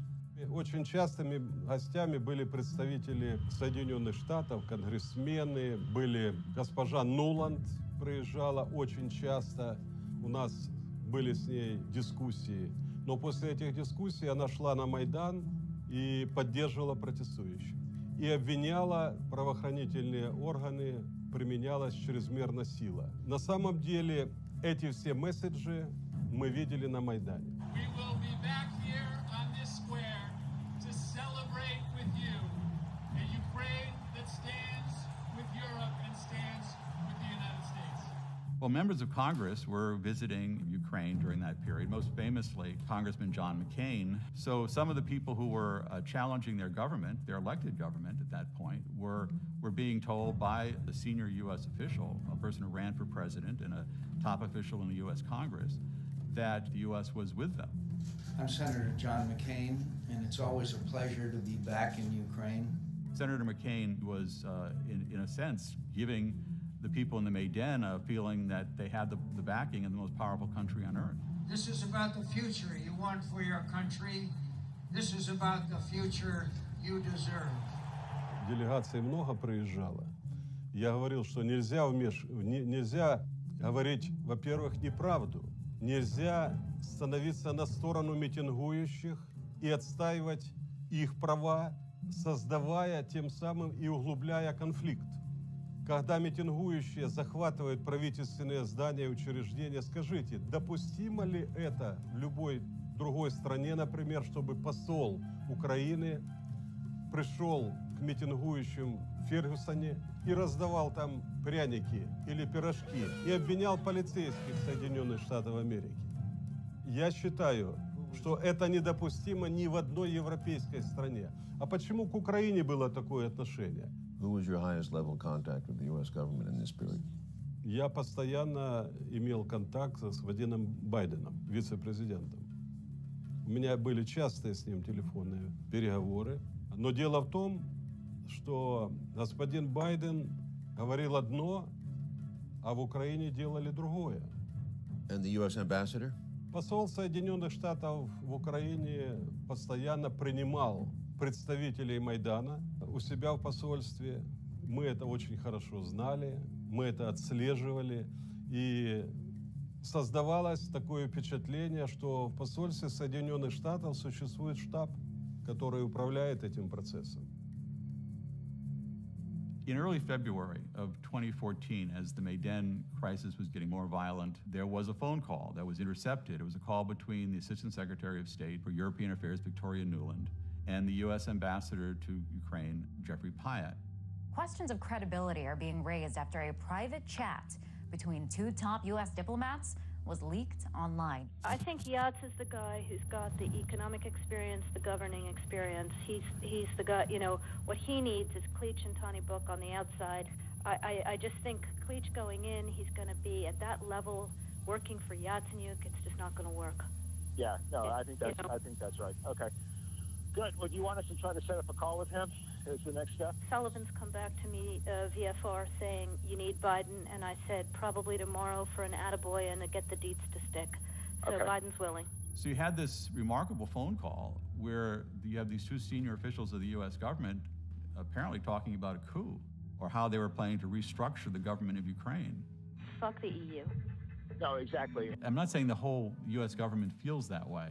Очень частыми гостями были представители Соединенных Штатов, конгрессмены, были госпожа Нуланд, приезжала очень часто, у нас были с ней дискуссии. Но после этих дискуссий она шла на Майдан и поддерживала протестующих. И обвиняла правоохранительные органы, применялась чрезмерно сила. На самом деле эти все месседжи мы видели на Майдане. Well, members of Congress were visiting Ukraine during that period, most famously Congressman John McCain. So some of the people who were challenging their government, their elected government at that point, were being told by a senior U.S. official, a person who ran for president and a top official in the U.S. Congress, that the U.S. was with them. I'm Senator John McCain, and it's always a pleasure to be back in Ukraine. Senator McCain was, in a sense, giving the people in the Maidan a feeling that they had the backing of the most powerful country on earth. This is about the future you want for your country. This is about the future you deserve. Делегаций много приезжало. Я говорил, что нельзя говорить, во-первых, неправду. Нельзя становиться на сторону митингующих и отстаивать их права, создавая тем самым и углубляя конфликт. Когда митингующие захватывают правительственные здания и учреждения, скажите, допустимо ли это в любой другой стране, например, чтобы посол Украины пришел к митингующим в Фергюсоне и раздавал там пряники или пирожки и обвинял полицейских Соединенных Штатов Америки? Я считаю, что это недопустимо ни в одной европейской стране. А почему к Украине было такое отношение? Who was your highest level contact with the U.S. government in this period? Я постоянно имел контакт с господином Байденом, вице-президентом. У меня были частые с ним телефонные переговоры. Но дело в том, что господин Байден говорил одно, а в Украине делали другое. And the U.S. ambassador? Посол Соединенных Штатов в Украине постоянно принимал представителей Майдана у себя в посольстве. Мы это очень хорошо знали, мы это отслеживали, и создавалось такое впечатление, что в посольстве Соединенных Штатов существует штаб, который управляет этим процессом. In early February of 2014, as the Maidan crisis was getting more violent, there was a phone call that was intercepted. It was a call between the Assistant Secretary of State for European Affairs, Victor Yanukovych, and the U.S. Ambassador to Ukraine, Jeffrey Pyatt. Questions of credibility are being raised after a private chat between two top U.S. diplomats was leaked online. I think Yats is the guy who's got the economic experience, the governing experience. He's the guy, you know, what he needs is Klitsch and Tony Book on the outside. I just think Klitsch going in, he's going to be at that level working for Yatsenyuk. It's just not going to work. Yeah, no, I think that's right. Okay. Good. Well, do you want us to try to set up a call with him as the next step? Sullivan's come back to me, VFR, saying you need Biden, and I said probably tomorrow for an attaboy and to get the deets to stick. So okay. Biden's willing. So you had this remarkable phone call where you have these two senior officials of the U.S. government apparently talking about a coup or how they were planning to restructure the government of Ukraine. Fuck the EU. No, exactly. I'm not saying the whole U.S. government feels that way.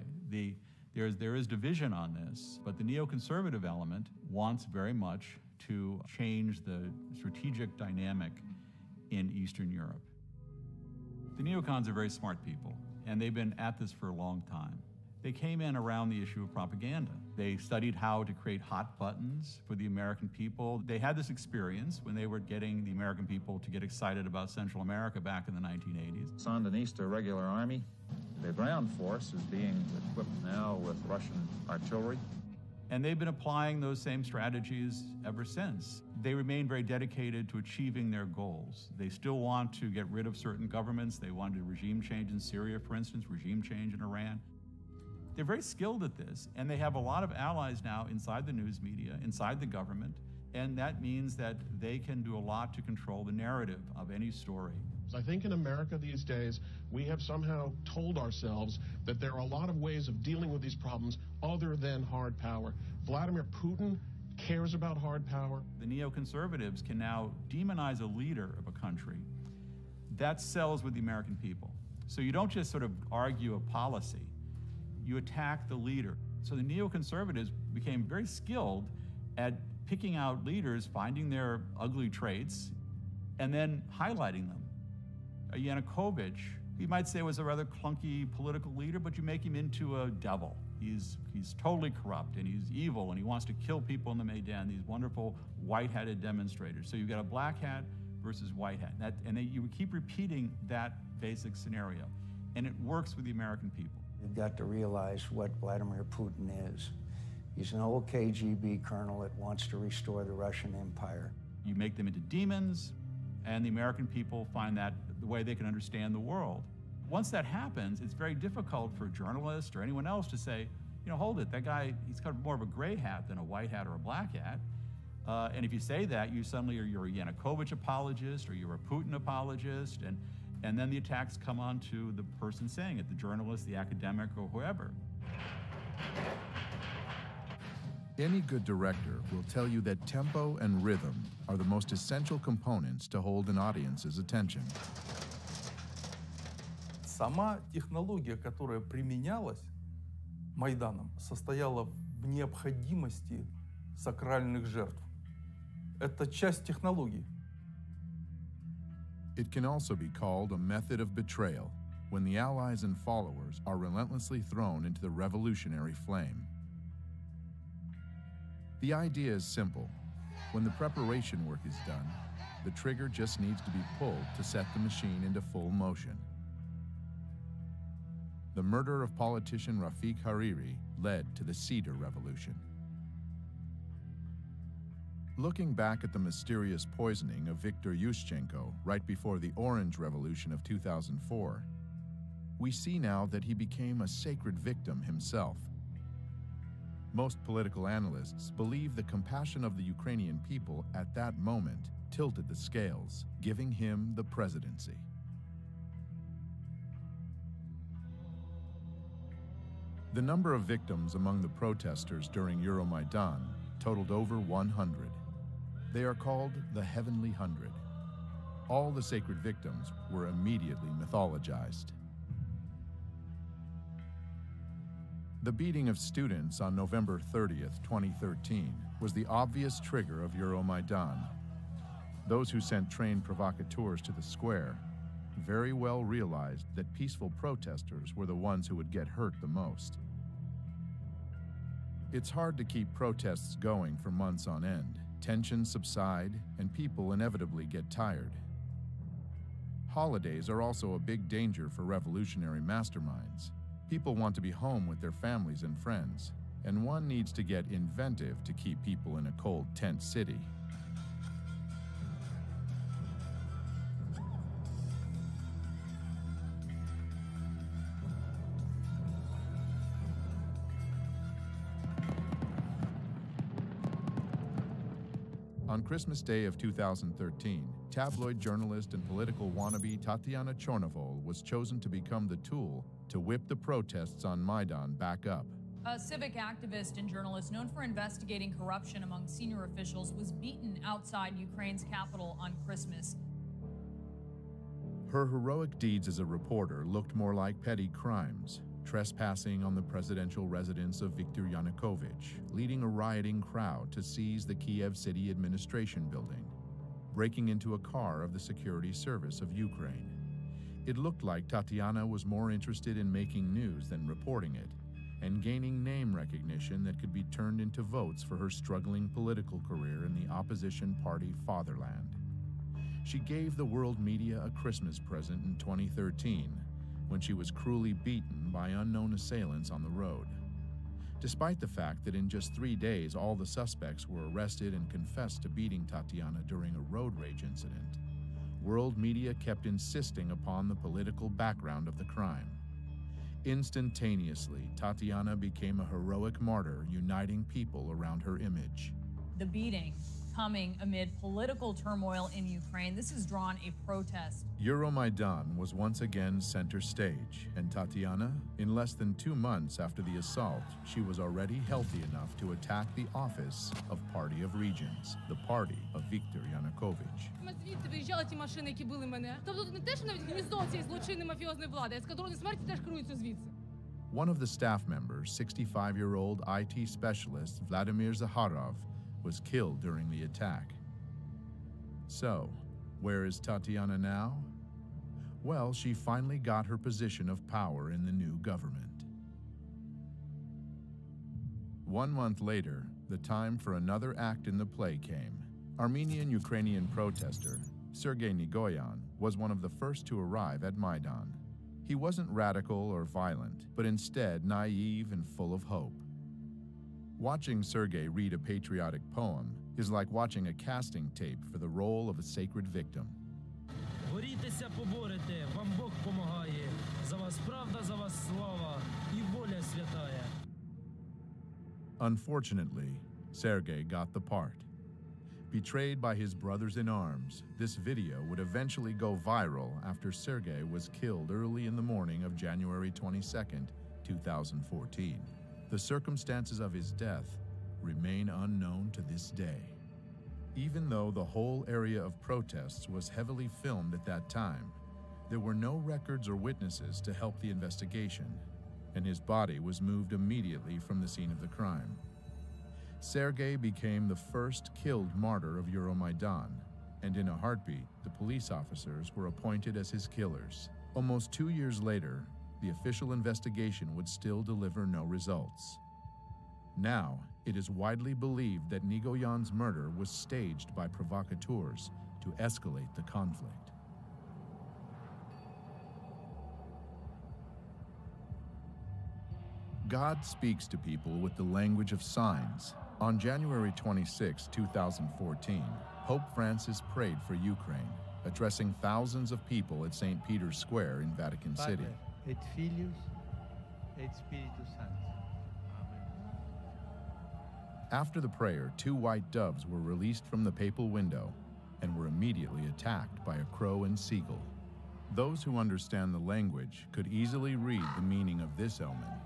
There is division on this, but the neoconservative element wants very much to change the strategic dynamic in Eastern Europe. The neocons are very smart people, and they've been at this for a long time. They came in around the issue of propaganda. They studied how to create hot buttons for the American people. They had this experience when they were getting the American people to get excited about Central America back in the 1980s. Sandinista regular army. The ground force is being equipped now with Russian artillery. And they've been applying those same strategies ever since. They remain very dedicated to achieving their goals. They still want to get rid of certain governments. They wanted a regime change in Syria, for instance, regime change in Iran. They're very skilled at this, and they have a lot of allies now inside the news media, inside the government, and that means that they can do a lot to control the narrative of any story. I think in America these days, we have somehow told ourselves that there are a lot of ways of dealing with these problems other than hard power. Vladimir Putin cares about hard power. The neoconservatives can now demonize a leader of a country. That sells with the American people. So you don't just sort of argue a policy. You attack the leader. So the neoconservatives became very skilled at picking out leaders, finding their ugly traits, and then highlighting them. Yanukovych, you might say, was a rather clunky political leader, but you make him into a devil. He's totally corrupt, and he's evil, and he wants to kill people in the Maidan, these wonderful white-hatted demonstrators. So you've got a black hat versus white hat. You keep repeating that basic scenario, and it works with the American people. You've got to realize what Vladimir Putin is. He's an old KGB colonel that wants to restore the Russian Empire. You make them into demons, and the American people find that the way they can understand the world. Once that happens, it's very difficult for a journalist or anyone else to say, you know, hold it, that guy, he's got more of a gray hat than a white hat or a black hat. And if you say that, you suddenly you're a Yanukovych apologist or you're a Putin apologist, and then the attacks come on to the person saying it, the journalist, the academic, or whoever. Any good director will tell you that tempo and rhythm are the most essential components to hold an audience's attention. Сама технология, которая применялась Майданом, состояла в необходимости сакральных жертв. Это часть технологии. It can also be called a method of betrayal, when the allies and followers are relentlessly thrown into the revolutionary flame. The idea is simple. When the preparation work is done, the trigger just needs to be pulled to set the machine into full motion. The murder of politician Rafiq Hariri led to the Cedar Revolution. Looking back at the mysterious poisoning of Viktor Yushchenko right before the Orange Revolution of 2004, we see now that he became a sacred victim himself. Most political analysts believe the compassion of the Ukrainian people at that moment tilted the scales, giving him the presidency. The number of victims among the protesters during Euromaidan totaled over 100. They are called the Heavenly Hundred. All the sacred victims were immediately mythologized. The beating of students on November 30th, 2013 was the obvious trigger of Euromaidan. Those who sent trained provocateurs to the square very well realized that peaceful protesters were the ones who would get hurt the most. It's hard to keep protests going for months on end. Tensions subside, and people inevitably get tired. Holidays are also a big danger for revolutionary masterminds. People want to be home with their families and friends, and one needs to get inventive to keep people in a cold tent city. On Christmas Day of 2013, tabloid journalist and political wannabe Tatiana Chornovol was chosen to become the tool to whip the protests on Maidan back up. A civic activist and journalist known for investigating corruption among senior officials was beaten outside Ukraine's capital on Christmas. Her heroic deeds as a reporter looked more like petty crimes. Trespassing on the presidential residence of Viktor Yanukovych, leading a rioting crowd to seize the Kiev City Administration building, breaking into a car of the Security Service of Ukraine. It looked like Tatiana was more interested in making news than reporting it, and gaining name recognition that could be turned into votes for her struggling political career in the opposition party Fatherland. She gave the world media a Christmas present in 2013, when she was cruelly beaten by unknown assailants on the road. Despite the fact that in just 3 days all the suspects were arrested and confessed to beating Tatiana during a road rage incident, world media kept insisting upon the political background of the crime. Instantaneously, Tatiana became a heroic martyr, uniting people around her image. The beating coming amid political turmoil in Ukraine. This has drawn a protest. Euromaidan was once again center stage, and Tatiana, in less than 2 months after the assault, she was already healthy enough to attack the office of Party of Regions, the party of Viktor Yanukovych. Звідти виїжджали ті машини, які били мене. Тобто не те, що навіть гніздо цієї злочинної мафіозної влади, а ескадрони смерті теж керуються звідси. One of the staff members, 65-year-old IT specialist Vladimir Zakharov, was killed during the attack. So, where is Tatiana now? Well, she finally got her position of power in the new government. 1 month later, the time for another act in the play came. Armenian-Ukrainian protester Sergei Nigoyan was one of the first to arrive at Maidan. He wasn't radical or violent, but instead naive and full of hope. Watching Sergei read a patriotic poem is like watching a casting tape for the role of a sacred victim. Борітеся, поборете, вам Бог помагає. За вас правда, за вас слава і воля святая. Unfortunately, Sergei got the part. Betrayed by his brothers in arms, this video would eventually go viral after Sergei was killed early in the morning of January 22nd, 2014. The circumstances of his death remain unknown to this day. Even though the whole area of protests was heavily filmed at that time, there were no records or witnesses to help the investigation, and his body was moved immediately from the scene of the crime. Sergei became the first killed martyr of Euromaidan, and in a heartbeat, the police officers were appointed as his killers. Almost 2 years later, the official investigation would still deliver no results. Now, it is widely believed that Nigoyan's murder was staged by provocateurs to escalate the conflict. God speaks to people with the language of signs. On January 26, 2014, Pope Francis prayed for Ukraine, addressing thousands of people at St. Peter's Square in Vatican City. Et Filius et Spiritus Sanctus. After the prayer, 2 white doves were released from the papal window and were immediately attacked by a crow and seagull. Those who understand the language could easily read the meaning of this omen.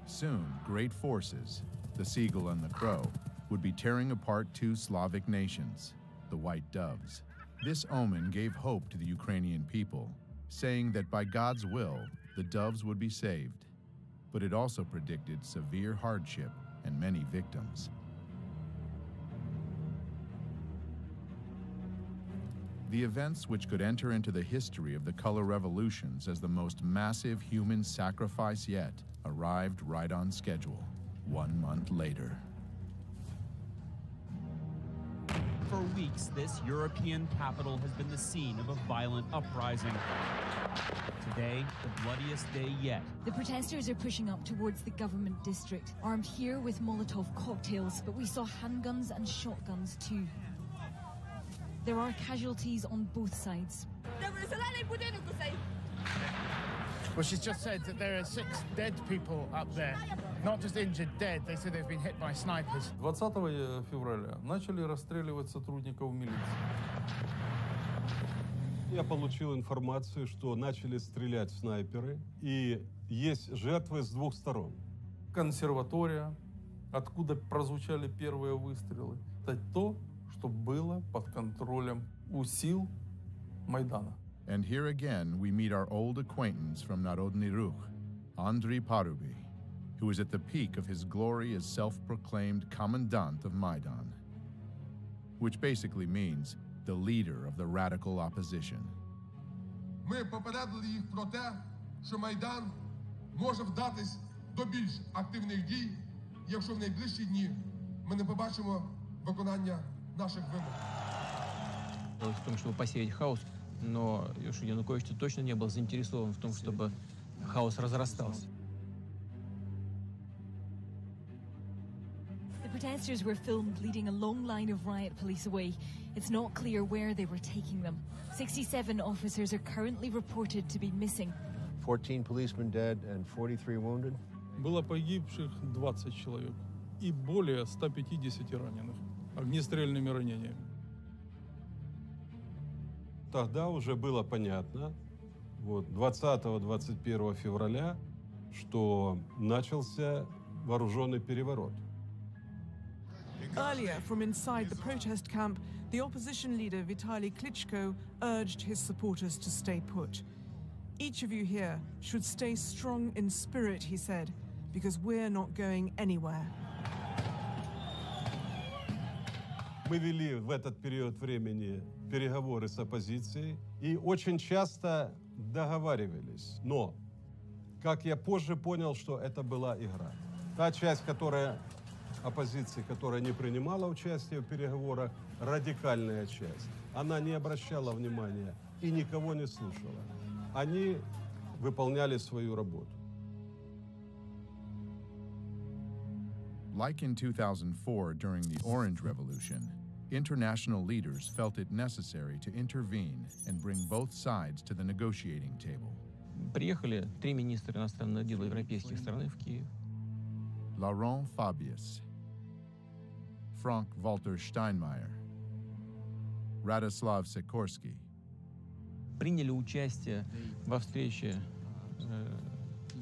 Soon, great forces, the seagull and the crow, would be tearing apart 2 Slavic nations, the white doves. This omen gave hope to the Ukrainian people, saying that by God's will, the doves would be saved. But it also predicted severe hardship and many victims. The events which could enter into the history of the color revolutions as the most massive human sacrifice yet arrived right on schedule, 1 month later. For weeks, this European capital has been the scene of a violent uprising. Today, the bloodiest day yet. The protesters are pushing up towards the government district, armed here with Molotov cocktails, but we saw handguns and shotguns too. There are casualties on both sides. Well, she's just said that there are 6 dead people up there. Not just injured, dead. They said they've been hit by snipers. 20 февраля начали расстреливать сотрудников милиции. Я получил информацию, что начали стрелять снайперы, и есть жертвы с 2 сторон. Консерватория, откуда прозвучали первые выстрелы. Это то, что было под контролем у сил Майдана. And here again, we meet our old acquaintance from Narodny Ruch, Andriy Paruby, who is at the peak of his glory as self-proclaimed commandant of Maidan, which basically means the leader of the radical opposition. Ми попередили їх про те, що Майдан може вдатись до більш активних дій, якщо в найближчі дні ми не побачимо виконання наших вимог. В том, чтобы посеять хаос, но Янукович точно не был заинтересован в том, чтобы хаос разрастался. The protesters were filmed leading a long line of riot police away. It's not clear where they were taking them. 67 officers are currently reported to be missing. 14 policemen dead and 43 wounded. Было погибших 20 человек и более 150 раненых огнестрельными ранениями. Тогда уже было понятно, 20-21 февраля, что начался вооруженный переворот. Earlier, from inside the protest camp, the opposition leader Vitaly Klitschko urged his supporters to stay put. Each of you here should stay strong in spirit, he said, because we're not going anywhere. Мы вели в этот период времени переговоры с оппозицией и очень часто договаривались. Но, как я позже понял, что это была игра. Та часть, которая оппозиции, которая не принимала участие в переговорах, радикальная часть. Она не обращала внимания и никого не слушала. Они выполняли свою работу. Like in 2004 during the Orange Revolution, international leaders felt it necessary to intervene and bring both sides to the negotiating table. Приехали 3 министра иностранных дел европейских стран в Киев. Laurent Fabius, Frank-Walter Steinmeier, Radoslav Sikorski. Приняли участие во встрече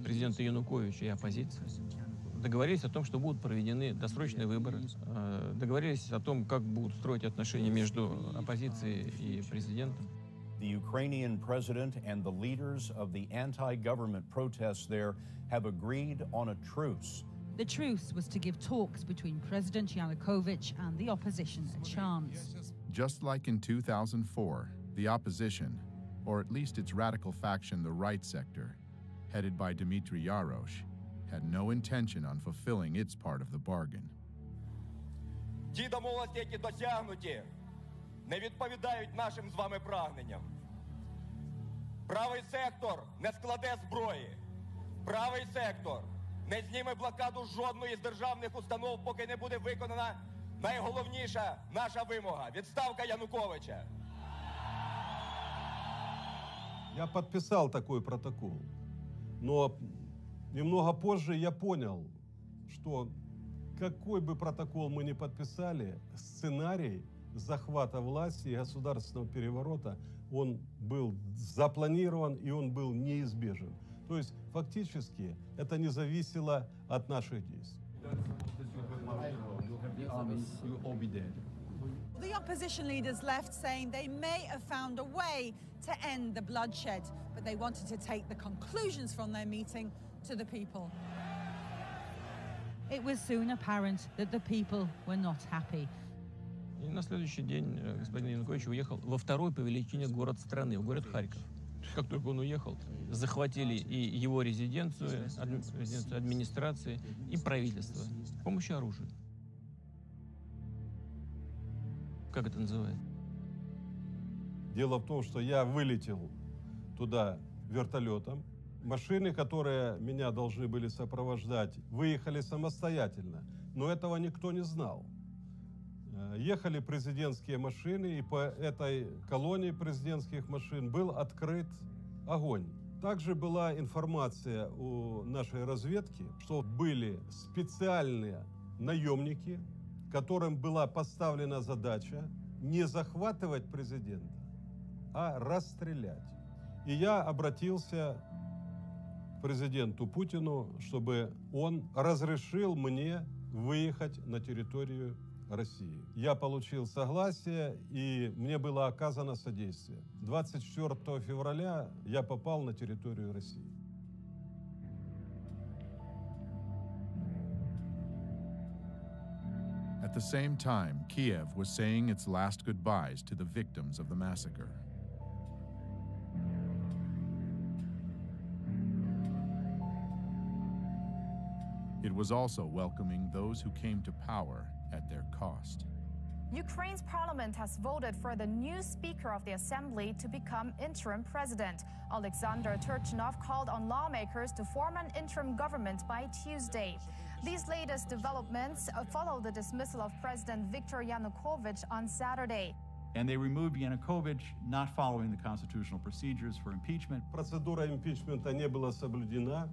президента Януковича и оппозиции. Договорились о том, что будут проведены досрочные выборы. Договорились о том, как будут строить отношения между оппозицией и президентом. The Ukrainian president and the leaders of the anti-government protests there have agreed on a truce. The truce was to give talks between President Yanukovych and the opposition a chance. Just like in 2004, the opposition, or at least its radical faction, the right sector, headed by Dmitry Yarosh, had no intention on fulfilling its part of the bargain. Ті домовленості, які досягнуті, не відповідають нашим з вами прагненням. Правий сектор не складе зброї. Правий сектор не зніме блокаду жодної з державних установ, поки не буде виконана найголовніша наша вимога – відставка Януковича. Я подписал такой протокол, но немного позже я понял, что какой бы протокол мы ни подписали, сценарий захвата власти и государственного переворота, он был запланирован и он был неизбежен. То есть фактически это не зависело от наших действий. The opposition leaders left saying they may have found a way to end the bloodshed, but they wanted to take the conclusions from their meeting to the people. It was soon apparent that the people were not happy. И на следующий день господин Янукович уехал во второй по величине город страны, в город Харьков. Как только он уехал, захватили и его резиденцию, администрации и правительство с помощью оружия. Как это называется? Дело в том, что я вылетел туда вертолетом. Машины, которые меня должны были сопровождать, выехали самостоятельно, но этого никто не знал. Ехали президентские машины, и по этой колонии президентских машин был открыт огонь. Также была информация у нашей разведки, что были специальные наемники, которым была поставлена задача не захватывать президента, а расстрелять. И я обратился к президенту Путину, чтобы он разрешил мне выехать на территорию России. Я получил согласие, и мне было оказано содействие. 24 февраля я попал на территорию России. At the same time, Kiev was saying its last goodbyes to the victims of the massacre. It was also welcoming those who came to power at their cost. Ukraine's parliament has voted for the new Speaker of the Assembly to become interim president. Alexander Turchinov called on lawmakers to form an interim government by Tuesday. These latest developments follow the dismissal of President Viktor Yanukovych on Saturday. And they removed Yanukovych, not following the constitutional procedures for impeachment. Процедура импичмента не была соблюдена.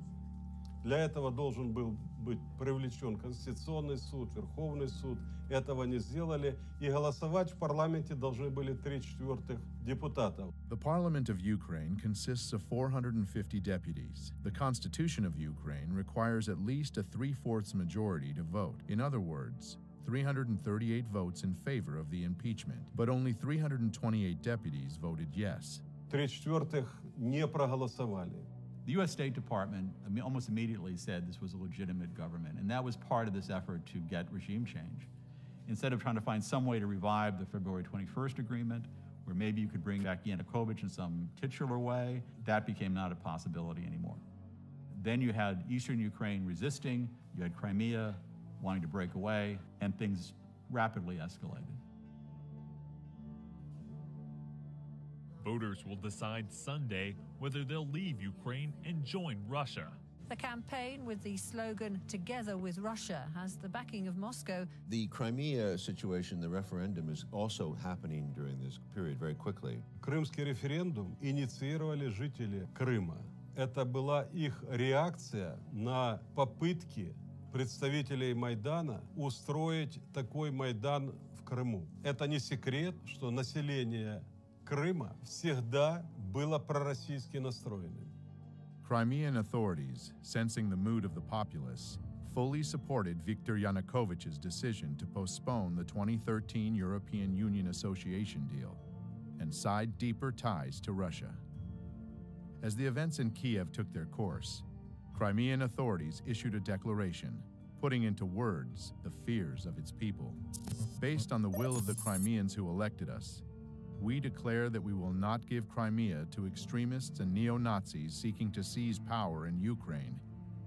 Для этого должен был быть привлечен Конституционный суд, Верховный суд. Этого не сделали. И голосовать в парламенте должны были 3/4 депутатов. The parliament of Ukraine consists of 450 deputies. The constitution of Ukraine requires at least a 3/4 majority to vote. In other words, 338 votes in favor of the impeachment, but only 328 deputies voted yes. 3/4 не проголосовали. The U.S. State Department almost immediately said this was a legitimate government, and that was part of this effort to get regime change. Instead of trying to find some way to revive the February 21st agreement, where maybe you could bring back Yanukovych in some titular way, that became not a possibility anymore. Then you had Eastern Ukraine resisting, you had Crimea wanting to break away, and things rapidly escalated. Voters will decide Sunday whether they'll leave Ukraine and join Russia. The campaign with the slogan "Together with Russia" has the backing of Moscow. The Crimea situation, the referendum, is also happening during this period very quickly. Крымский референдум инициировали жители Крыма. Это была их реакция на попытки представителей Майдана устроить такой Майдан в Крыму. Это не секрет, что население Крыма всегда было пророссийски настроенным. Crimean authorities, sensing the mood of the populace, fully supported Viktor Yanukovych's decision to postpone the 2013 European Union Association deal and side deeper ties to Russia. As the events in Kiev took their course, Crimean authorities issued a declaration, putting into words the fears of its people. Based on the will of the Crimeans who elected us, we declare that we will not give Crimea to extremists and neo-Nazis seeking to seize power in Ukraine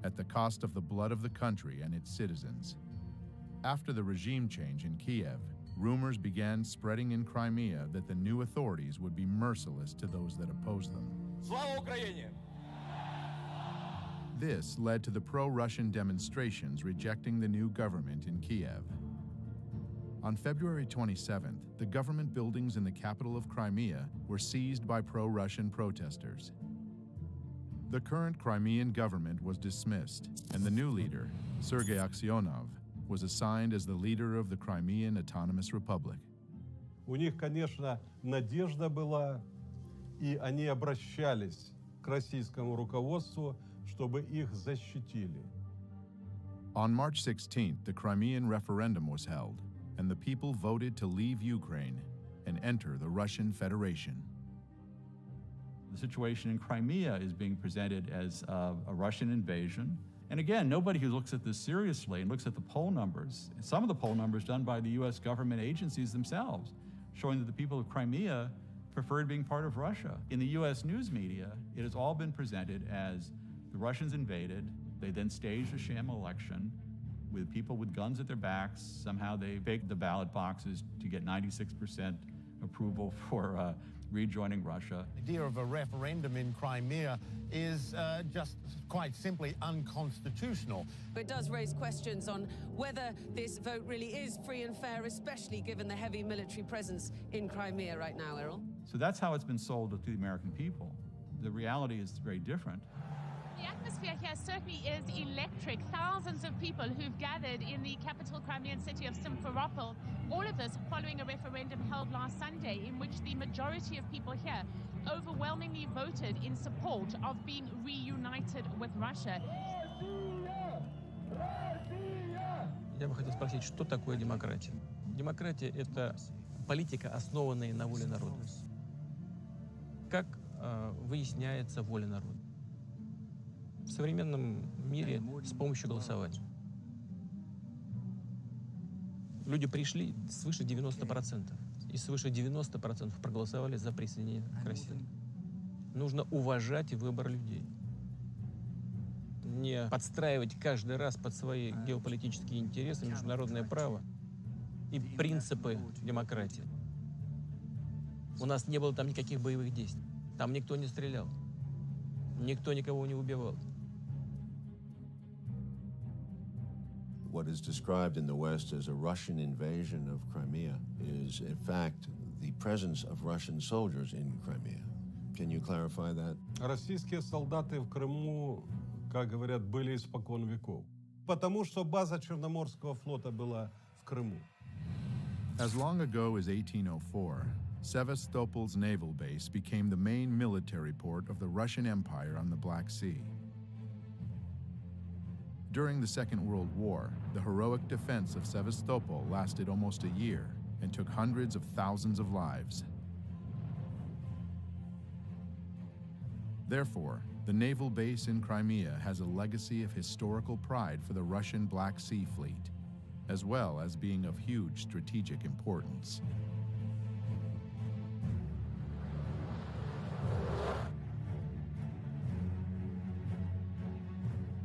at the cost of the blood of the country and its citizens. After the regime change in Kiev, rumors began spreading in Crimea that the new authorities would be merciless to those that opposed them. Слава Україні! This led to the pro-Russian demonstrations rejecting the new government in Kiev. On February 27th, the government buildings in the capital of Crimea were seized by pro-Russian protesters. The current Crimean government was dismissed, and the new leader, Sergei Aksyonov, was assigned as the leader of the Crimean Autonomous Republic. У них, конечно, надежда была, и они обращались к российскому руководству, чтобы их защитили. On March 16th, the Crimean referendum was held, and the people voted to leave Ukraine and enter the Russian Federation. The situation in Crimea is being presented as a Russian invasion. And again, nobody who looks at this seriously and looks at the poll numbers, some of the poll numbers done by the US government agencies themselves, showing that the people of Crimea preferred being part of Russia. In the US news media, it has all been presented as the Russians invaded, they then staged a sham election with people with guns at their backs. Somehow they faked the ballot boxes to get 96% approval for rejoining Russia. The idea of a referendum in Crimea is just quite simply unconstitutional. It does raise questions on whether this vote really is free and fair, especially given the heavy military presence in Crimea right now, Errol. So that's how it's been sold to the American people. The reality is very different. The atmosphere here certainly is electric. Thousands of people who've gathered in the capital Crimean city of Simferopol. All of this following a referendum held last Sunday in which the majority of people here overwhelmingly voted in support of being reunited with Russia. Я бы хотел спросить, что такое демократия? Демократия — это политика, основанная на воле народа. Как выясняется воля народа? В современном мире с помощью голосования. Люди пришли свыше 90%, и свыше 90% проголосовали за присоединение к России. Нужно уважать выбор людей. Не подстраивать каждый раз под свои геополитические интересы, международное право и принципы демократии. У нас не было там никаких боевых действий. Там никто не стрелял. Никто никого не убивал. What is described in the West as a Russian invasion of Crimea is, in fact, the presence of Russian soldiers in Crimea. Can you clarify that? Российские солдаты в Крыму, как говорят, были испокон веков. Потому что база Черноморского флота была в Крыму. As long ago as 1804, Sevastopol's naval base became the main military port of the Russian Empire on the Black Sea. During the Second World War, the heroic defense of Sevastopol lasted almost a year and took hundreds of thousands of lives. Therefore, the naval base in Crimea has a legacy of historical pride for the Russian Black Sea Fleet, as well as being of huge strategic importance.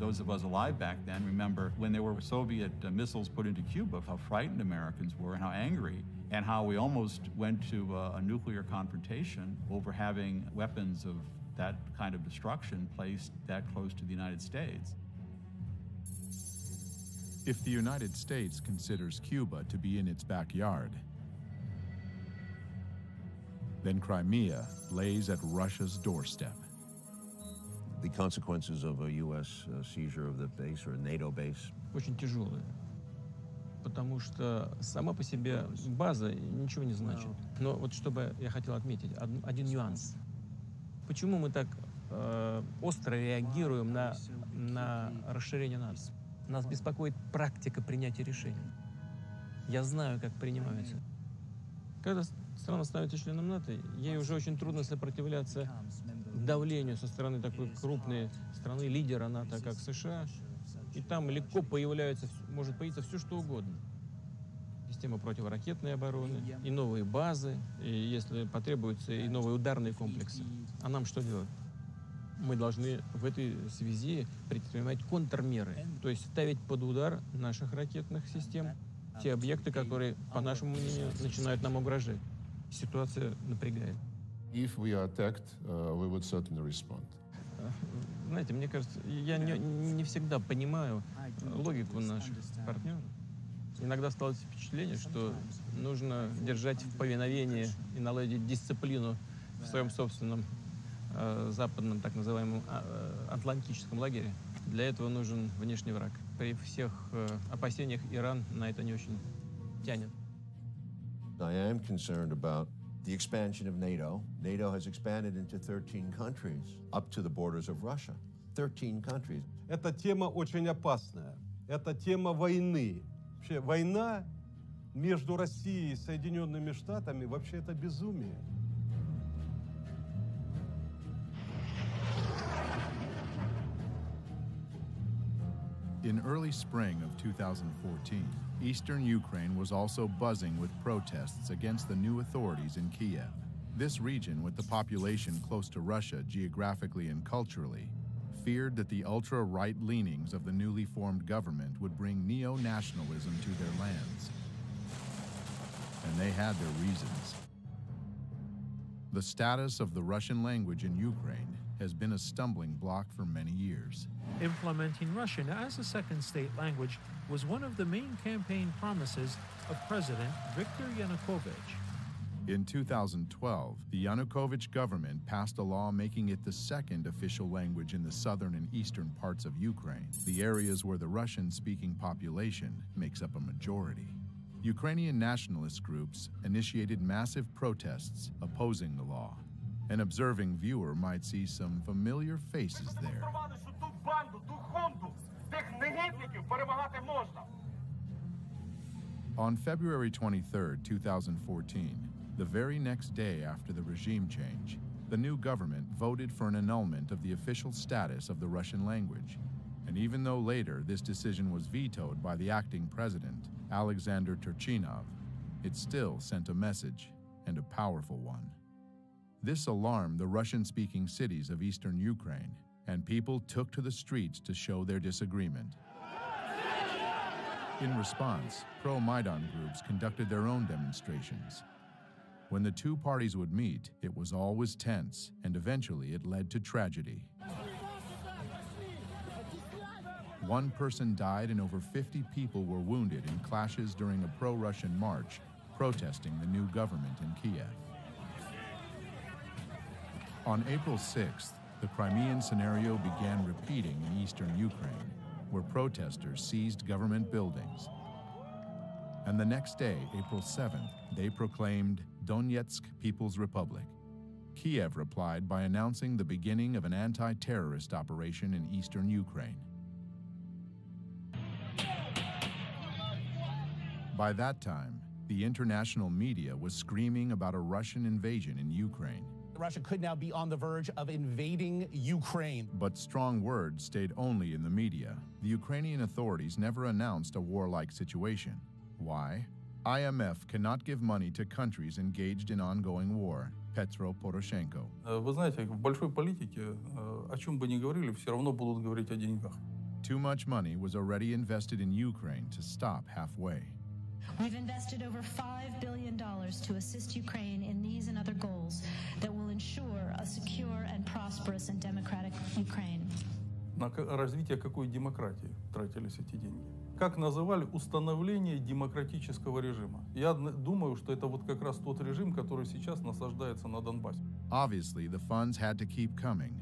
Those of us alive back then remember when there were Soviet missiles put into Cuba, how frightened Americans were and how angry, and how we almost went to a nuclear confrontation over having weapons of that kind of destruction placed that close to the United States. If the United States considers Cuba to be in its backyard, then Crimea lays at Russia's doorstep. The consequences of a U.S. seizure of the base or a NATO base. Очень тяжелые, потому что сама по себе база ничего не значит. Но вот чтобы я хотел отметить один нюанс. Почему мы так остро реагируем на расширение НАТО? Нас беспокоит практика принятия решений. Я знаю, как принимаются. Когда страна становится членом НАТО, ей уже очень трудно сопротивляться давлению со стороны такой крупной страны, лидера НАТО, как США. И там легко может появиться все, что угодно. Система противоракетной обороны, и новые базы, и, если потребуется, и новые ударные комплексы. А нам что делать? Мы должны в этой связи предпринимать контрмеры, то есть ставить под удар наших ракетных систем те объекты, которые, по нашему мнению, начинают нам угрожать. Ситуация напрягает. If we are attacked, we would certainly respond. Знаете, мне кажется, я не всегда понимаю логику наших партнеров. Иногда осталось впечатление, что нужно держать в повиновении и наладить дисциплину в своем собственном западном, так называемом, атлантическом лагере. Для этого нужен внешний враг. При всех опасениях Иран на это не очень тянет. I am concerned about the expansion of NATO. NATO has expanded into 13 countries, up to the borders of Russia. 13 countries. Эта тема очень опасная. Это тема войны. Вообще, война между Россией и Соединенными Штатами, вообще это безумие. In early spring of 2014, eastern Ukraine was also buzzing with protests against the new authorities in Kiev. This region, with the population close to Russia geographically and culturally, feared that the ultra-right leanings of the newly formed government would bring neo-nationalism to their lands. And they had their reasons. The status of the Russian language in Ukraine has been a stumbling block for many years. Implementing Russian as a second state language was one of the main campaign promises of President Viktor Yanukovych. In 2012, the Yanukovych government passed a law making it the second official language in the southern and eastern parts of Ukraine, the areas where the Russian-speaking population makes up a majority. Ukrainian nationalist groups initiated massive protests opposing the law. An observing viewer might see some familiar faces there. On February 23, 2014, the very next day after the regime change, the new government voted for an annulment of the official status of the Russian language. And even though later this decision was vetoed by the acting president, Alexander Turchinov, it still sent a message, and a powerful one. This alarmed the Russian-speaking cities of eastern Ukraine, and people took to the streets to show their disagreement. In response, pro-Maidan groups conducted their own demonstrations. When the two parties would meet, it was always tense, and eventually it led to tragedy. One person died and over 50 people were wounded in clashes during a pro-Russian march protesting the new government in Kiev. On April 6th, the Crimean scenario began repeating in eastern Ukraine, where protesters seized government buildings. And the next day, April 7th, they proclaimed Donetsk People's Republic. Kiev replied by announcing the beginning of an anti-terrorist operation in eastern Ukraine. By that time, the international media was screaming about a Russian invasion in Ukraine. Russia could now be on the verge of invading Ukraine. But strong words stayed only in the media. The Ukrainian authorities never announced a warlike situation. Why? IMF cannot give money to countries engaged in ongoing war. Petro Poroshenko. Вы знаете, в большой политике, о чем бы ни говорили, все равно будут говорить о деньгах. Too much money was already invested in Ukraine to stop halfway. We've invested over $5 billion to assist Ukraine in these and other goals that will ensure a secure and prosperous and democratic Ukraine. На развитие какой демократии тратились эти деньги? Как называли установление демократического режима? Я думаю, что это вот как раз тот режим, который сейчас насаждается на Донбассе. Obviously, the funds had to keep coming,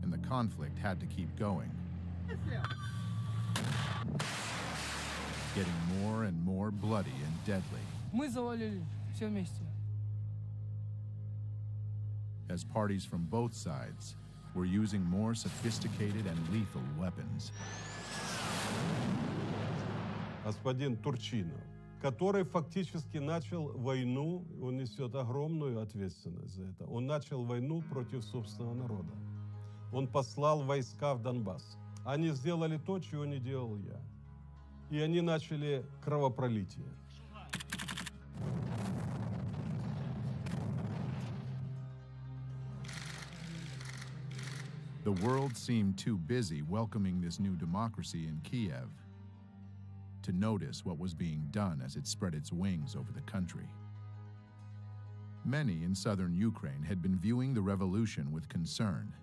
and the conflict had to keep going. Getting more and more bloody and deadly. Мы завалили все вместе. As parties from both sides were using more sophisticated and lethal weapons. Господин Турчинов, который фактически начал войну, он несет огромную ответственность за это. Он начал войну против собственного народа. Он послал войска в Донбасс. Они сделали то, чего не делал я. И они начали кровопролитие. The world seemed too busy welcoming this new democracy in Kiev to notice what was being done as it spread its wings over the country. Many in southern Ukraine had been viewing the revolution with concern.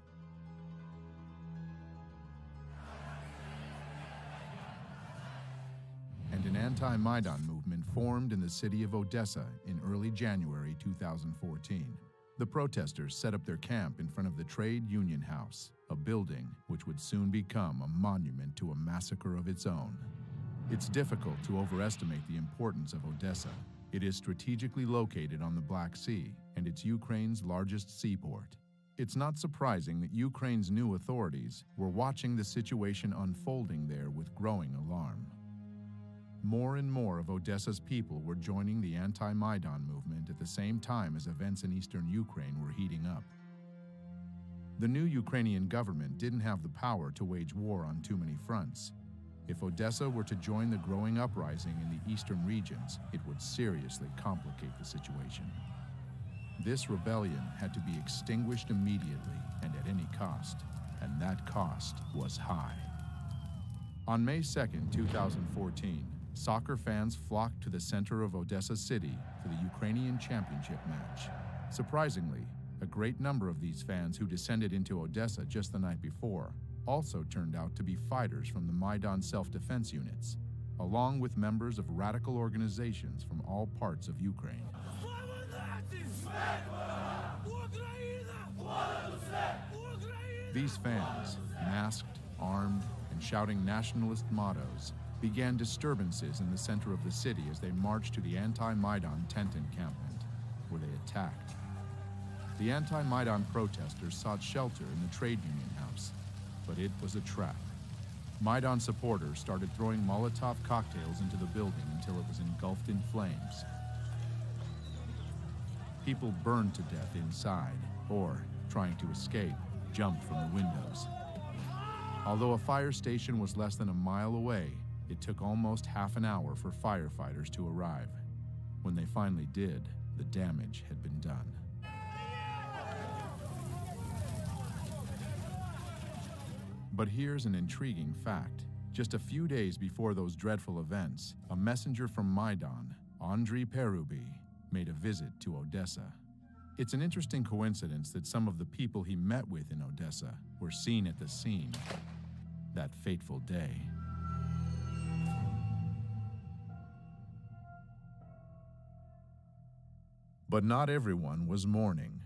And an anti-Maidan movement formed in the city of Odessa in early January 2014. The protesters set up their camp in front of the Trade Union House, a building which would soon become a monument to a massacre of its own. It's difficult to overestimate the importance of Odessa. It is strategically located on the Black Sea, and it's Ukraine's largest seaport. It's not surprising that Ukraine's new authorities were watching the situation unfolding there with growing alarm. More and more of Odessa's people were joining the anti-Maidan movement at the same time as events in eastern Ukraine were heating up. The new Ukrainian government didn't have the power to wage war on too many fronts. If Odessa were to join the growing uprising in the eastern regions, it would seriously complicate the situation. This rebellion had to be extinguished immediately and at any cost, and that cost was high. On May 2nd, 2014, soccer fans flocked to the center of Odessa city for the Ukrainian championship match. Surprisingly, a great number of these fans who descended into Odessa just the night before also turned out to be fighters from the Maidan self-defense units, along with members of radical organizations from all parts of Ukraine. These fans, masked, armed, and shouting nationalist mottos, began disturbances in the center of the city as they marched to the anti-Maidan tent encampment, where they attacked. The anti-Maidan protesters sought shelter in the trade union house, but it was a trap. Maidan supporters started throwing Molotov cocktails into the building until it was engulfed in flames. People burned to death inside, or, trying to escape, jumped from the windows. Although a fire station was less than a mile away, it took almost half an hour for firefighters to arrive. When they finally did, the damage had been done. But here's an intriguing fact. Just a few days before those dreadful events, a messenger from Maidan, Andriy Perubi, made a visit to Odessa. It's an interesting coincidence that some of the people he met with in Odessa were seen at the scene that fateful day. But not everyone was mourning.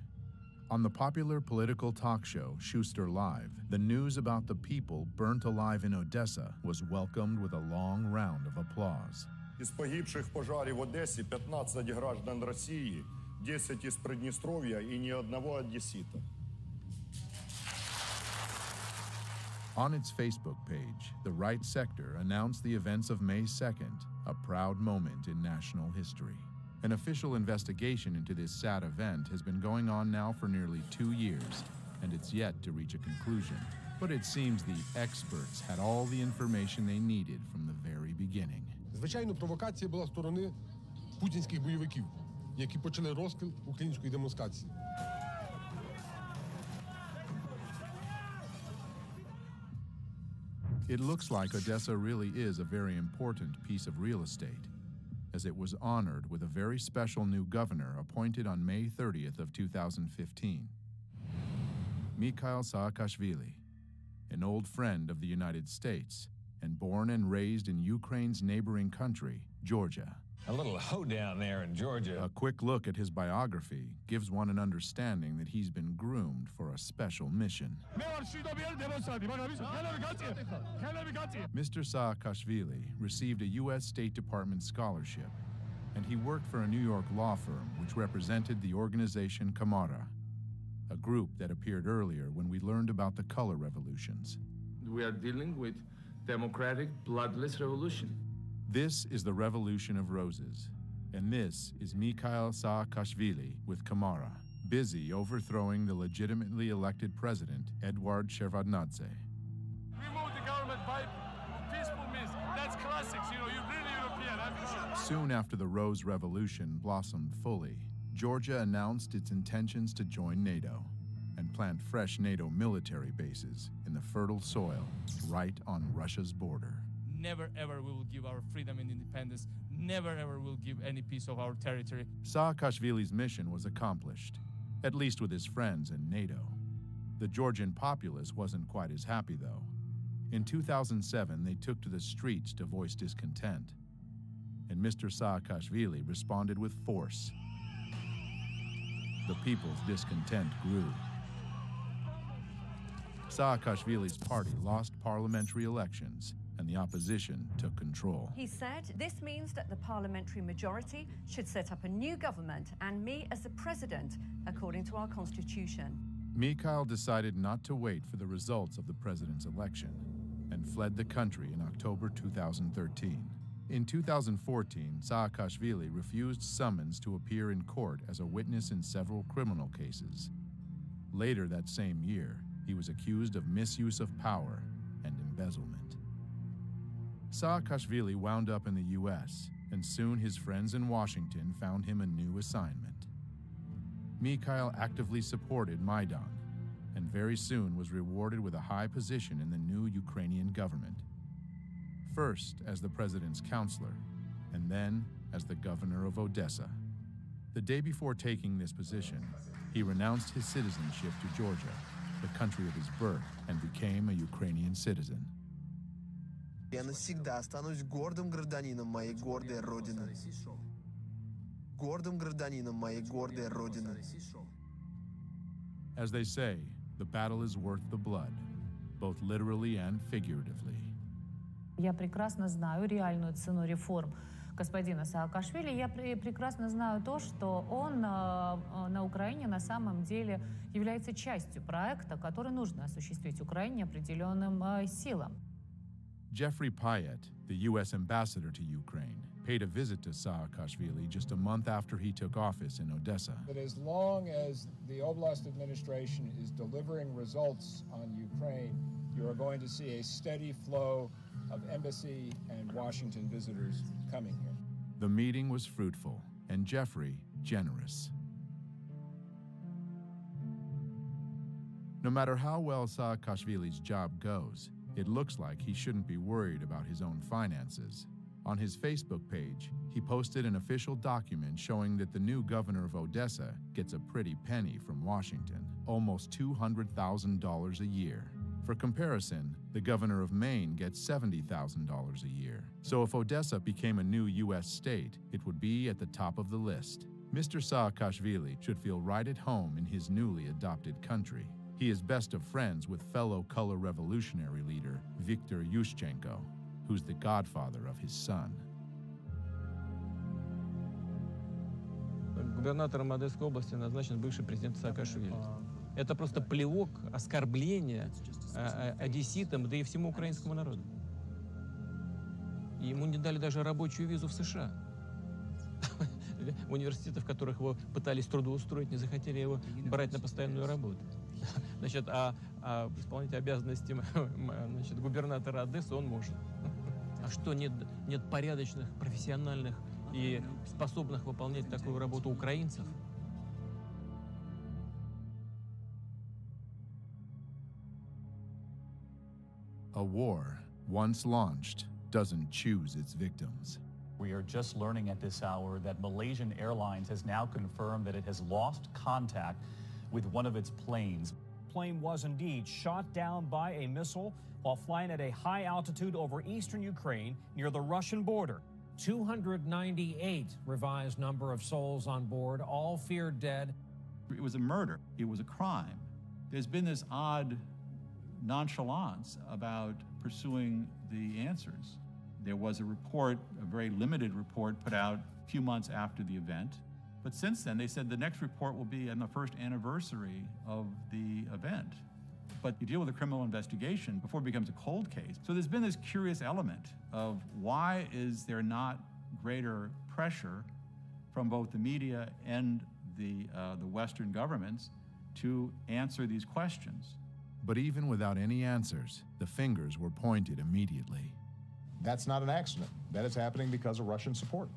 On the popular political talk show Schuster Live, the news about the people burnt alive in Odessa was welcomed with a long round of applause. Из погибших в пожаре в Одессе 15 граждан России, 10 из Приднестровья и ни одного одессита. On its Facebook page, the right sector announced the events of May 2nd, a proud moment in national history. An official investigation into this sad event has been going on now for nearly 2 years, and it's yet to reach a conclusion. But it seems the experts had all the information they needed from the very beginning. Звичайно, провокація була з сторони путінських бойовиків, які почали розкол української демонстрації. It looks like Odessa really is a very important piece of real estate, as it was honored with a very special new governor appointed on May 30th of 2015. Mikhail Saakashvili, an old friend of the United States and born and raised in Ukraine's neighboring country, Georgia. A little hoedown there in Georgia. A quick look at his biography gives one an understanding that he's been groomed for a special mission. Mr. Saakashvili received a U.S. State Department scholarship, and he worked for a New York law firm which represented the organization Kamara, a group that appeared earlier when we learned about the color revolutions. We are dealing with democratic, bloodless revolution. This is the Revolution of Roses, and this is Mikhail Saakashvili with Kamara, busy overthrowing the legitimately elected president, Eduard Shevardnadze. Remove the government by peaceful means. That's classics, you know, you're really European. Soon after the Rose Revolution blossomed fully, Georgia announced its intentions to join NATO and plant fresh NATO military bases in the fertile soil right on Russia's border. Never ever we will give our freedom and independence. Never ever will give any piece of our territory. Saakashvili's mission was accomplished, at least with his friends in NATO. The Georgian populace wasn't quite as happy, though. In 2007, they took to the streets to voice discontent, and Mr. Saakashvili responded with force. The people's discontent grew. Saakashvili's party lost parliamentary elections, and the opposition took control. He said this means that the parliamentary majority should set up a new government and me as the president, according to our constitution. Mikhail decided not to wait for the results of the president's election and fled the country in October 2013. In 2014, Saakashvili refused summons to appear in court as a witness in several criminal cases. Later that same year, he was accused of misuse of power and embezzlement. Saakashvili wound up in the U.S., and soon his friends in Washington found him a new assignment. Mikhail actively supported Maidan, and very soon was rewarded with a high position in the new Ukrainian government. First as the president's counselor, and then as the governor of Odessa. The day before taking this position, he renounced his citizenship to Georgia, the country of his birth, and became a Ukrainian citizen. Я навсегда останусь гордым гражданином моей гордой родины. Гордым гражданином моей гордой родины. As they say, the battle is worth the blood, both literally and figuratively. Я прекрасно знаю реальную цену реформ господина Саакашвили. Я прекрасно знаю то, что он на Украине на самом деле является частью проекта, который нужно осуществить Украине определенным силам. Jeffrey Payet, the U.S. ambassador to Ukraine, paid a visit to Saakashvili just a month after he took office in Odessa. That as long as the Oblast administration is delivering results on Ukraine, you are going to see a steady flow of embassy and Washington visitors coming here. The meeting was fruitful, and Jeffrey generous. No matter how well Saakashvili's job goes, it looks like he shouldn't be worried about his own finances. On his Facebook page, he posted an official document showing that the new governor of Odessa gets a pretty penny from Washington, almost $200,000 a year. For comparison, the governor of Maine gets $70,000 a year. So if Odessa became a new U.S. state, it would be at the top of the list. Mr. Saakashvili should feel right at home in his newly adopted country. He is best of friends with fellow color revolutionary leader Viktor Yushchenko, who's the godfather of his son. Губернатором Одесской области назначен бывший президент Саакашвили. Это просто плевок, оскорбление одесситам, да и всему украинскому народу. Ему не дали даже рабочую визу в США. Университеты, в которых его пытались трудоустроить, не захотели его брать на постоянную работу. Значит, исполнять обязанности губернатора Одессы он может. А что, нет порядочных, профессиональных и способных выполнять такую работу украинцев? A war once launched, doesn't choose its victims. We are just learning at this hour that Malaysian Airlines has now confirmed that it has lost contact with one of its planes. Plane was indeed shot down by a missile while flying at a high altitude over eastern Ukraine near the Russian border. 298 revised number of souls on board, all feared dead. It was a murder. It was a crime. There's been this odd nonchalance about pursuing the answers. There was a report, a very limited report, put out a few months after the event. But since then, they said the next report will be on the first anniversary of the event. But you deal with a criminal investigation before it becomes a cold case. So there's been this curious element of why is there not greater pressure from both the media and the Western governments to answer these questions? But even without any answers, the fingers were pointed immediately. That's not an accident. That is happening because of Russian support.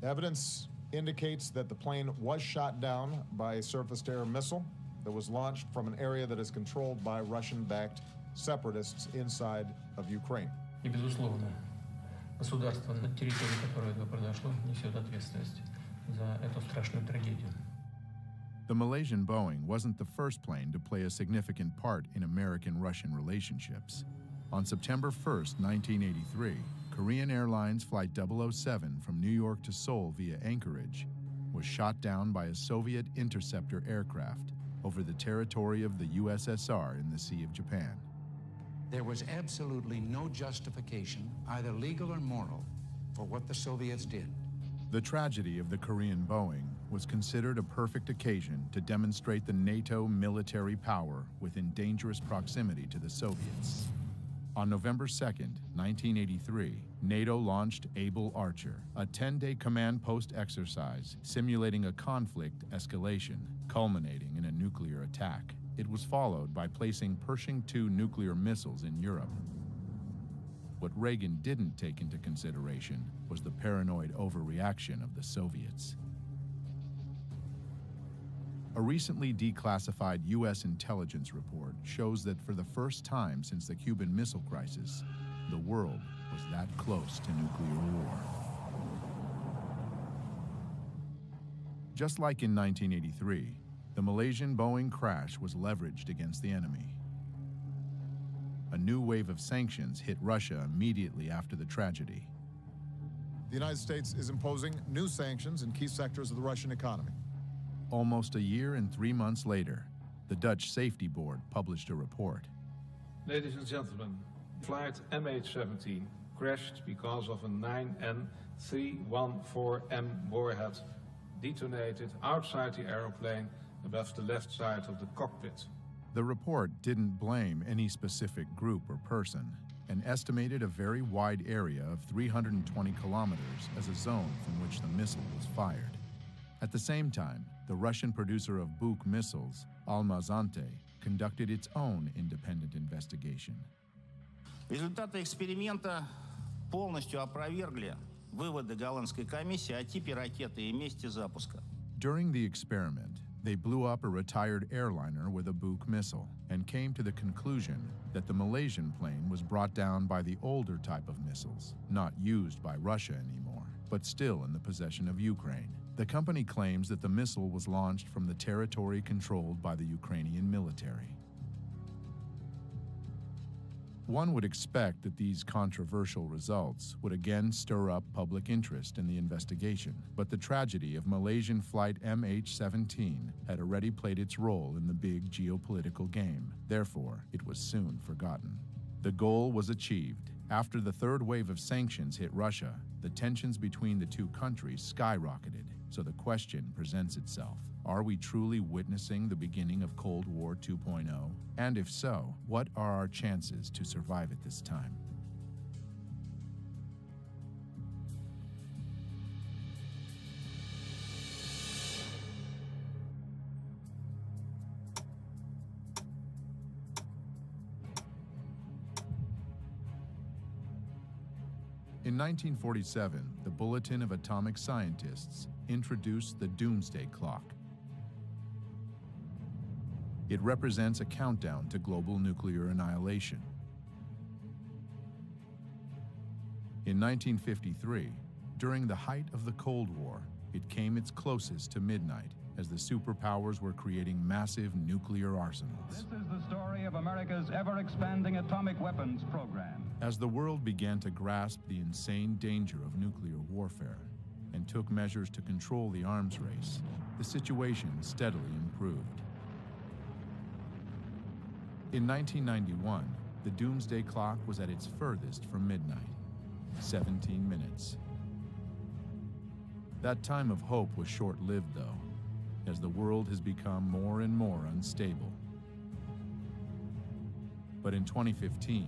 Evidence indicates that the plane was shot down by a surface-to-air missile that was launched from an area that is controlled by Russian-backed separatists inside of Ukraine. И, безусловно, государство, на территории которого это произошло, несет ответственность за эту страшную трагедию. The Malaysian Boeing wasn't the first plane to play a significant part in American-Russian relationships. On September 1st, 1983, Korean Airlines Flight 007 from New York to Seoul via Anchorage was shot down by a Soviet interceptor aircraft over the territory of the USSR in the Sea of Japan. There was absolutely no justification, either legal or moral, for what the Soviets did. The tragedy of the Korean Boeing was considered a perfect occasion to demonstrate the NATO military power within dangerous proximity to the Soviets. On November 2nd, 1983, NATO launched Able Archer, a 10-day command post exercise simulating a conflict escalation, culminating in a nuclear attack. It was followed by placing Pershing II nuclear missiles in Europe. What Reagan didn't take into consideration was the paranoid overreaction of the Soviets. A recently declassified U.S. intelligence report shows that for the first time since the Cuban Missile Crisis, the world was that close to nuclear war. Just like in 1983, the Malaysian Boeing crash was leveraged against the enemy. A new wave of sanctions hit Russia immediately after the tragedy. The United States is imposing new sanctions in key sectors of the Russian economy. Almost a year and 3 months later, the Dutch Safety Board published a report. Ladies and gentlemen, flight MH17 crashed because of a 9N314M warhead detonated outside the aeroplane above the left side of the cockpit. The report didn't blame any specific group or person and estimated a very wide area of 320 kilometers as a zone from which the missile was fired. At the same time, the Russian producer of Buk missiles, Almazante, conducted its own independent investigation. Результаты эксперимента полностью опровергли выводы голландской комиссии о типе ракеты и месте запуска. During the experiment, they blew up a retired airliner with a Buk missile and came to the conclusion that the Malaysian plane was brought down by the older type of missiles, not used by Russia anymore, but still in the possession of Ukraine. The company claims that the missile was launched from the territory controlled by the Ukrainian military. One would expect that these controversial results would again stir up public interest in the investigation, but the tragedy of Malaysian flight MH17 had already played its role in the big geopolitical game. Therefore, it was soon forgotten. The goal was achieved. After the third wave of sanctions hit Russia, the tensions between the two countries skyrocketed. So the question presents itself. Are we truly witnessing the beginning of Cold War 2.0? And if so, what are our chances to survive at this time? In 1947, the Bulletin of Atomic Scientists introduced the Doomsday Clock. It represents a countdown to global nuclear annihilation. In 1953, during the height of the Cold War, it came its closest to midnight as the superpowers were creating massive nuclear arsenals. This is the story of America's ever-expanding atomic weapons program. As the world began to grasp the insane danger of nuclear warfare and took measures to control the arms race, the situation steadily improved. In 1991, the doomsday clock was at its furthest from midnight, 17 minutes. That time of hope was short-lived, though, as the world has become more and more unstable. But in 2015,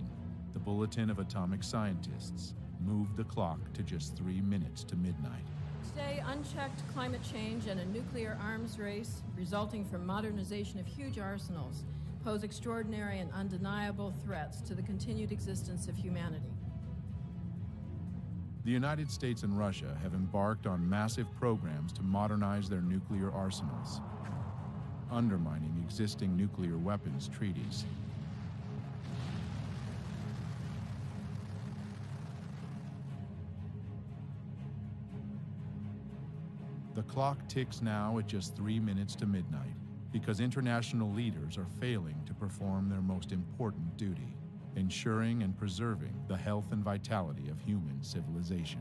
the Bulletin of Atomic Scientists moved the clock to just 3 minutes to midnight. Today, unchecked climate change and a nuclear arms race resulting from modernization of huge arsenals pose extraordinary and undeniable threats to the continued existence of humanity. The United States and Russia have embarked on massive programs to modernize their nuclear arsenals, undermining existing nuclear weapons treaties. The clock ticks now at just 3 minutes to midnight because international leaders are failing to perform their most important duty, ensuring and preserving the health and vitality of human civilization.